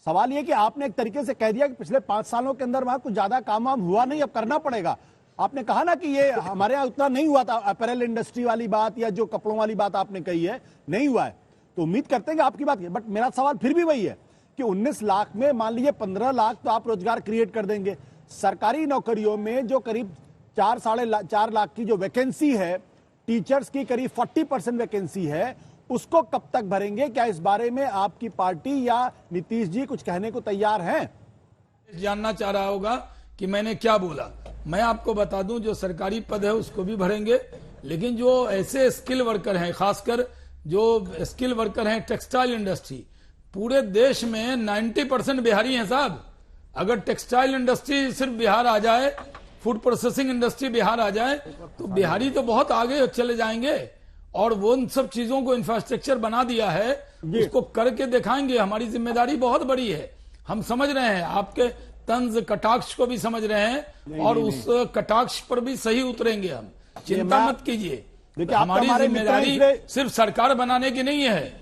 सवाल ये कि आपने एक तरीके से कह दिया कि पिछले 5 सालों के अंदर वहां कुछ ज्यादा काम वाम हुआ नहीं, अब करना पड़ेगा। आपने कहा ना कि ये हमारे यहाँ उतना नहीं हुआ था, अपैरल इंडस्ट्री वाली बात या जो कपड़ों वाली बात आपने कही है, नहीं हुआ है, तो उम्मीद करते हैं कि आपकी बात, बट मेरा सवाल फिर भी वही है कि 19 लाख में मान लीजिए 15 लाख तो आप रोजगार क्रिएट कर देंगे। सरकारी नौकरियों में जो करीब 4-4.5 लाख की जो वैकेंसी है, टीचर्स की करीब 40% वैकेंसी है, उसको कब तक भरेंगे? क्या इस बारे में आपकी पार्टी या नीतीश जी कुछ कहने को तैयार हैं? जानना चाह रहा होगा कि मैंने क्या बोला। मैं आपको बता दूं, जो सरकारी पद है उसको भी भरेंगे, लेकिन जो ऐसे स्किल वर्कर हैं, खासकर जो स्किल वर्कर हैं टेक्सटाइल इंडस्ट्री, पूरे देश में 90% बिहारी हैं साहब। अगर टेक्सटाइल इंडस्ट्री सिर्फ बिहार आ जाए, फूड प्रोसेसिंग इंडस्ट्री बिहार आ जाए, तो बिहारी तो बहुत आगे चले जाएंगे। और वो उन सब चीजों को इंफ्रास्ट्रक्चर बना दिया है, उसको करके दिखाएंगे। हमारी जिम्मेदारी बहुत बड़ी है, हम समझ रहे हैं, आपके तंज कटाक्ष को भी समझ रहे हैं, और उस कटाक्ष पर भी सही उतरेंगे हम, चिंता मत कीजिए। हमारी जिम्मेदारी सिर्फ सरकार बनाने की नहीं है,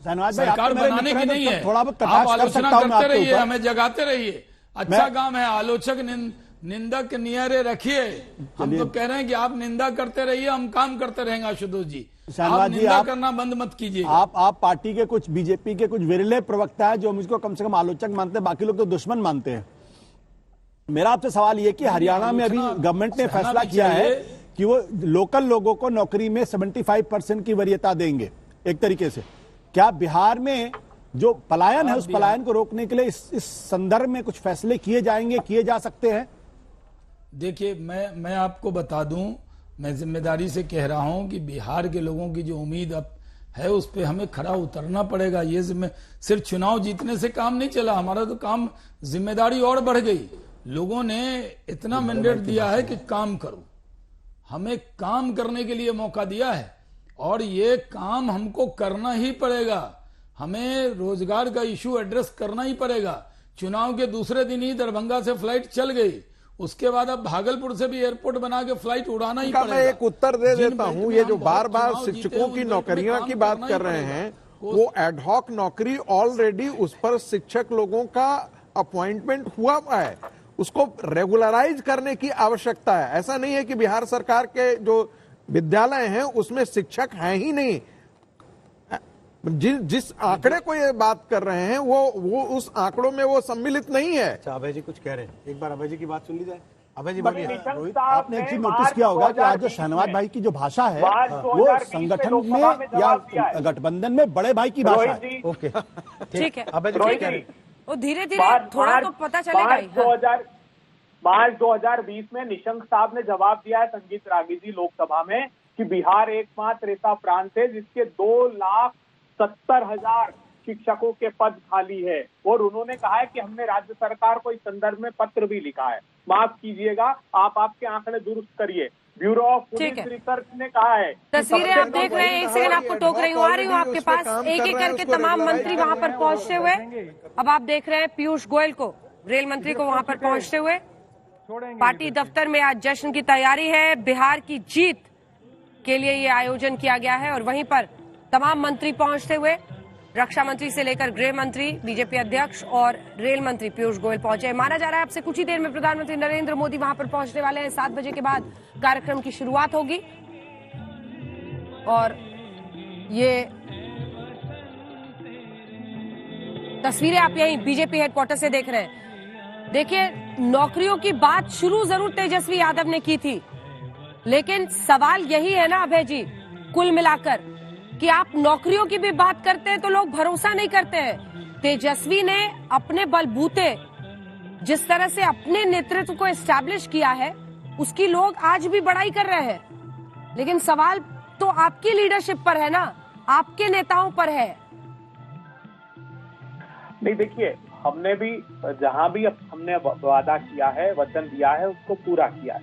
सरकार बनाने की नहीं है। आप आलोचना करते रहिए, हमें जगाते रहिए। अच्छा काम है, आलोचक निंदक नियरे रखिए। हम तो कह रहे हैं कि आप निंदा करते रहिए, हम काम करते रहेंगे। आशुतोष जी, आप निंदा करना बंद मत कीजिए। आप पार्टी के कुछ, बीजेपी के कुछ विरले प्रवक्ता है जो मुझको कम से कम आलोचक मानते हैं, बाकी लोग तो दुश्मन मानते हैं। मेरा आपसे सवाल ये कि हरियाणा में अभी गवर्नमेंट ने फैसला किया है कि वो लोकल लोगों को नौकरी में 75% की वरीयता देंगे एक तरीके से। क्या बिहार में जो पलायन है, उस पलायन को रोकने के लिए इस संदर्भ में कुछ फैसले किए जाएंगे, किए जा सकते हैं? देखिए, मैं आपको बता दूं, मैं जिम्मेदारी से कह रहा हूं कि बिहार के लोगों की जो उम्मीद अब है उस पे हमें खरा उतरना पड़ेगा। ये सिर्फ चुनाव जीतने से काम नहीं चला, हमारा तो काम, जिम्मेदारी और बढ़ गई। लोगों ने इतना मैंडेट दिया है कि काम करो, हमें काम करने के लिए मौका दिया है, और ये काम हमको करना ही पड़ेगा। हमें रोजगार का इशू एड्रेस करना ही पड़ेगा। चुनाव के दूसरे दिन ही दरभंगा से फ्लाइट चल गई, उसके बाद अब भागलपुर से भी एयरपोर्ट बना के फ्लाइट उड़ाना ही पड़ेगा। मैं एक उत्तर दे देता हूं, ये जो बार बार शिक्षकों की नौकरियां की बात कर रहे हैं, वो एडहॉक नौकरी ऑलरेडी, उस पर शिक्षक लोगों का अपॉइंटमेंट हुआ है, उसको रेगुलराइज करने की आवश्यकता है। ऐसा नहीं है कि बिहार सरकार के जो विद्यालय हैं उसमें शिक्षक हैं ही नहीं। जिस आंकड़े को ये बात कर रहे हैं वो उस आंकड़ों में वो सम्मिलित नहीं है। अच्छा, अभय जी कुछ कह रहे हैं, एक बार अभय जी की बात सुन ली जाए। अभय जी बोलिए। रोहित, आपने एक चीज नोटिस किया होगा कि आज जो शहनवाज भाई की जो भाषा है वो संगठन में या गठबंधन में बड़े भाई की भाषा है। ओके, ठीक है, अभय जी कह रहे हैं, वो धीरे धीरे थोड़ा तो पता चलेगा ही। मार्च 2020 में निशंक साहब ने जवाब दिया है संगीत रागी जी लोकसभा में कि बिहार एकमात्र ऐसा प्रांत है जिसके 2,70,000 शिक्षकों के पद खाली है। और उन्होंने कहा है कि हमने राज्य सरकार को इस संदर्भ में पत्र भी लिखा है। माफ कीजिएगा, आप आपके आंकड़े दुरुस्त करिए। ब्यूरो ऑफ पुलिस रिसर्च ने कहा है। तस्वीरें आप देख रहे हैं, एक सेकंड आपको टोक रही हूँ, आ रही हूँ आपके पास। एक एक करके तमाम मंत्री वहाँ पर पहुँचते हुए, अब आप देख रहे हैं पीयूष गोयल को, रेल मंत्री को वहाँ पर पहुँचते हुए। पार्टी दफ्तर में आज जश्न की तैयारी है, बिहार की जीत के लिए ये आयोजन किया गया है, और वहीं पर तमाम मंत्री पहुंचते हुए, रक्षा मंत्री से लेकर गृह मंत्री, बीजेपी अध्यक्ष और रेल मंत्री पीयूष गोयल पहुंचे। माना जा रहा है अब से कुछ ही देर में प्रधानमंत्री नरेंद्र मोदी वहां पर पहुंचने वाले हैं। 7 बजे के बाद कार्यक्रम की शुरुआत होगी, और ये तस्वीरें आप यहीं बीजेपी हेडक्वार्टर से देख रहे हैं। देखिए, नौकरियों की बात शुरू जरूर तेजस्वी यादव ने की थी, लेकिन सवाल यही है ना अभय जी, कुल मिलाकर, कि आप नौकरियों की भी बात करते हैं तो लोग भरोसा नहीं करते हैं। तेजस्वी ने अपने बलबूते जिस तरह से अपने नेतृत्व को एस्टैब्लिश किया है, उसकी लोग आज भी बड़ाई कर रहे हैं, लेकिन सवाल तो आपकी लीडरशिप पर है ना, आपके नेताओं पर है। नहीं, देखिए, हमने भी जहां भी हमने वादा किया है, वचन दिया है, उसको पूरा किया है।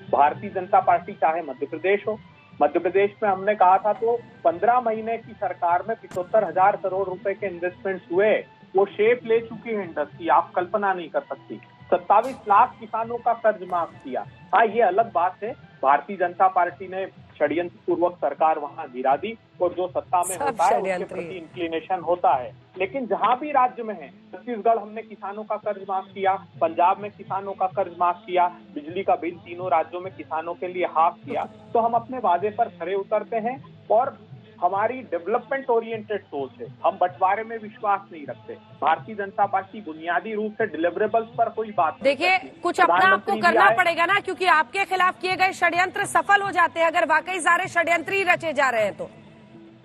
भारतीय जनता पार्टी चाहे मध्य प्रदेश हो, मध्य प्रदेश में हमने कहा था तो 15 महीने की सरकार में 75,000 करोड़ रुपए के इन्वेस्टमेंट्स हुए, वो शेप ले चुकी है इंडस्ट्री, आप कल्पना नहीं कर सकती। 27 लाख किसानों का कर्ज माफ किया। हाँ, ये अलग बात है, भारतीय जनता पार्टी ने षड्यंत्र पूर्वक सरकार वहां गिरा दी और जो सत्ता में होता है उसके प्रति इंक्लिनेशन होता है। लेकिन जहां भी राज्य में है, छत्तीसगढ़ हमने किसानों का कर्ज माफ किया, पंजाब में किसानों का कर्ज माफ किया, बिजली का बिल तीनों राज्यों में किसानों के लिए हाफ किया, तो हम अपने वादे पर खरे उतरते हैं और हमारी डेवलपमेंट ओरिएंटेड सोच है। हम बंटवारे में विश्वास नहीं रखते। भारतीय जनता पार्टी बुनियादी रूप से डिलीवरेबल्स पर कोई बात देखिए, कुछ अपना आपको करना पड़ेगा ना, क्योंकि आपके खिलाफ किए गए षड्यंत्र सफल हो जाते हैं अगर वाकई सारे षड्यंत्र ही रचे जा रहे हैं तो।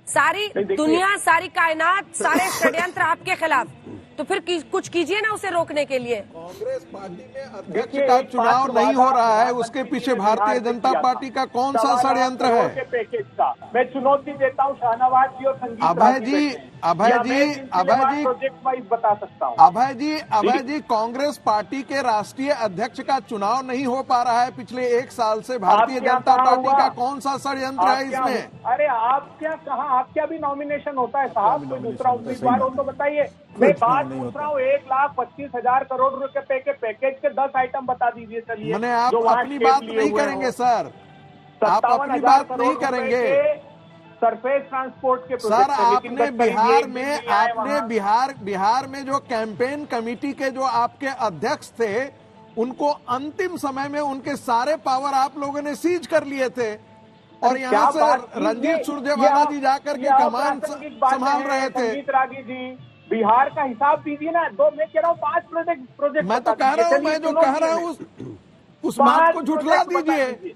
सारी दुनिया, सारी कायनात, सारे षड्यंत्र आपके खिलाफ, तो फिर कुछ कीजिए ना उसे रोकने के लिए। कांग्रेस पार्टी में अध्यक्ष का चुनाव नहीं हो रहा है, उसके पीछे भारतीय जनता पार्टी का कौन सा षड्यंत्र है? पैकेज का मैं चुनौती देता हूं शाहनवाज जी और संगीत अभय जी प्रोजेक्ट वाइज बता सकता हूं। अभय जी, कांग्रेस पार्टी के राष्ट्रीय अध्यक्ष का चुनाव नहीं हो पा रहा है पिछले 1 साल से। भारतीय जनता पार्टी का कौन सा षड्यंत्र है इसमें? अरे आप क्या भी नॉमिनेशन होता है साहब, कोई दूसरा उम्मीदवार हो तो बताइए। मैं बात पूछ रहा हूँ 1,25,000 करोड़ रुपए के पैकेज के 10 आइटम बता दीजिए। चलिए, मैंने आप अपनी बात नहीं करेंगे सर, आप अपनी बात नहीं करेंगे सरफेस ट्रांसपोर्ट के सर। आपने बिहार में जो कैंपेन कमेटी के जो आपके अध्यक्ष थे, उनको अंतिम समय में उनके सारे पावर आप लोगों ने सीज कर लिए थे और यहाँ से रणजीत सुरजेवाला जी जाकर के कमान संभाल रहे थे। रागी जी, बिहार का हिसाब दीजिए ना। मैं कह रहा हूँ 5 प्रोजेक्ट मैं तो कह रहा हूँ, मैं जो कह रहा हूँ उस बात को झुठला दीजिए।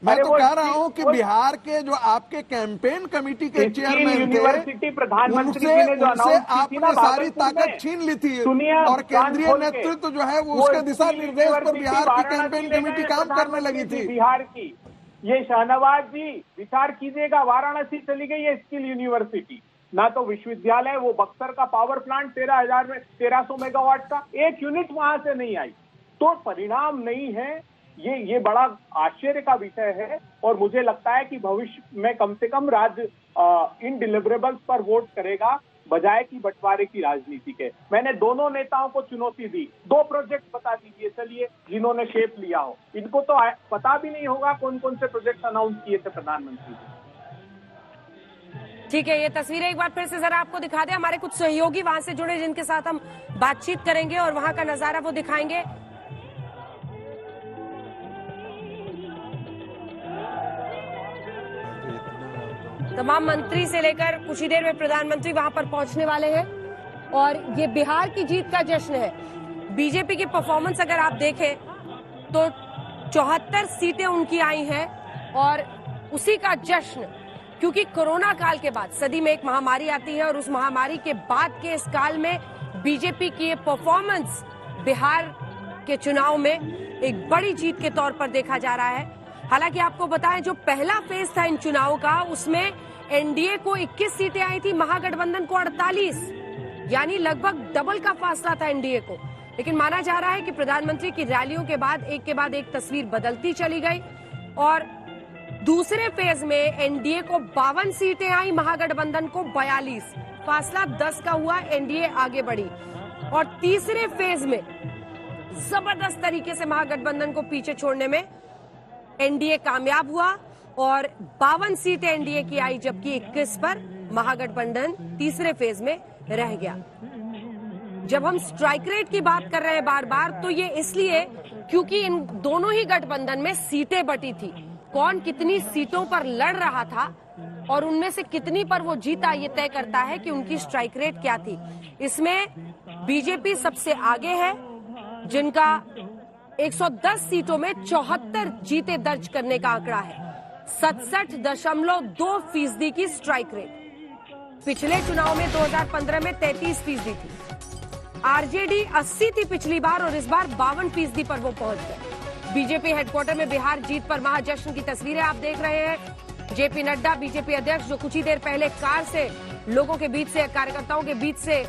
मैं तो कह रहा हूँ कि बिहार के जो आपके कैंपेन कमेटी के चेयरमैन थे, यूनिवर्सिटी प्रधानमंत्री जी ने जो उनसे आपने सारी ताकत छीन ली थी और केंद्रीय नेतृत्व जो है वो उसके दिशा निर्देश पर बिहार की कैंपेन कमेटी काम करने लगी थी। बिहार की ये शाहनवाज जी विचार कीजिएगा, वाराणसी चली गई है स्किल यूनिवर्सिटी, ना तो विश्वविद्यालय, वो बक्सर का पावर प्लांट 1300 मेगावाट का एक यूनिट वहां से नहीं आई, तो परिणाम नहीं है। ये बड़ा आश्चर्य का विषय है और मुझे लगता है कि भविष्य में कम से कम राज्य इन डिलीवरेबल्स पर वोट करेगा बजाय की बंटवारे की राजनीति के। मैंने दोनों नेताओं को चुनौती दी, 2 प्रोजेक्ट बता दीजिए चलिए जिन्होंने शेप लिया हो। इनको तो पता भी नहीं होगा कौन कौन से प्रोजेक्ट अनाउंस किए थे प्रधानमंत्री जी। ठीक है, ये तस्वीरें एक बार फिर से जरा आपको दिखा दें। हमारे कुछ सहयोगी वहां से जुड़े जिनके साथ हम बातचीत करेंगे और वहां का नजारा वो दिखाएंगे। तमाम मंत्री से लेकर कुछ ही देर में प्रधानमंत्री वहां पर पहुंचने वाले हैं और ये बिहार की जीत का जश्न है। बीजेपी की परफॉर्मेंस अगर आप देखें तो 74 सीटें उनकी आई हैं और उसी का जश्न, क्योंकि कोरोना काल के बाद सदी में एक महामारी आती है और उस महामारी के बाद के इस काल में बीजेपी की ये परफॉर्मेंस बिहार के चुनाव में एक बड़ी जीत के तौर पर देखा जा रहा है। हालांकि आपको बताएं, जो पहला फेज था इन चुनावों का, उसमें एनडीए को 21 सीटें आई थी, महागठबंधन को 48, यानी लगभग डबल का फासला था एनडीए को। लेकिन माना जा रहा है कि प्रधानमंत्री की रैलियों के बाद एक तस्वीर बदलती चली गई और दूसरे फेज में एनडीए को 52 सीटें आई, महागठबंधन को 42, फासला 10 का हुआ, एनडीए आगे बढ़ी। और तीसरे फेज में जबरदस्त तरीके से महागठबंधन को पीछे छोड़ने में एनडीए कामयाब हुआ और 52 सीटें एनडीए की आई, जबकि 21 पर महागठबंधन तीसरे फेज में रह गया। जब हम स्ट्राइक रेट की बात कर रहे हैं बार बार, तो ये इसलिए क्योंकि इन दोनों ही गठबंधन में सीटें बटी थी। कौन कितनी सीटों पर लड़ रहा था और उनमें से कितनी पर वो जीता, ये तय करता है कि उनकी स्ट्राइक रेट क्या थी। इसमें बीजेपी सबसे आगे है, जिनका 110 सीटों में 74 जीते दर्ज करने का आंकड़ा है, 67.2% की स्ट्राइक रेट। पिछले चुनाव में 2015 में 33% थी। आरजेडी 80 थी पिछली बार और इस बार 52% पर वो पहुंच गए। बीजेपी हेडक्वार्टर में बिहार जीत पर महाजश्न की तस्वीरें आप देख रहे हैं। जेपी नड्डा बीजेपी अध्यक्ष, जो कुछ ही देर पहले कार से लोगों के बीच से, कार्यकर्ताओं के बीच से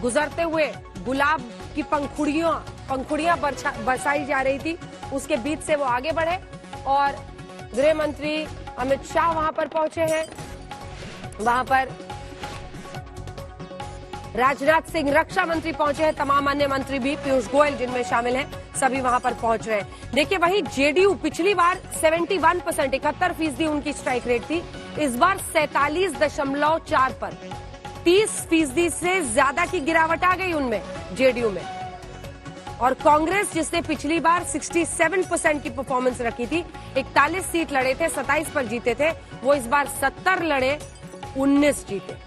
गुजरते हुए गुलाब की पंखुड़ियां बरसाई जा रही थी, उसके बीच से वो आगे बढ़े और गृह मंत्री अमित शाह वहां पर पहुंचे हैं। वहां पर राजनाथ सिंह, रक्षा मंत्री पहुंचे हैं, तमाम अन्य मंत्री भी, पीयूष गोयल जिनमें शामिल हैं, सभी वहां पर पहुंच रहे हैं। देखिए वही जेडीयू पिछली बार 71% 71% उनकी स्ट्राइक रेट थी, इस बार 47.4 पर 30% से ज्यादा की गिरावट आ गई उनमें जेडीयू में। और कांग्रेस जिसने पिछली बार 67% की परफॉर्मेंस रखी थी, 41 सीट लड़े थे, 27 पर जीते थे, वो इस बार 70 लड़े, 19 जीते।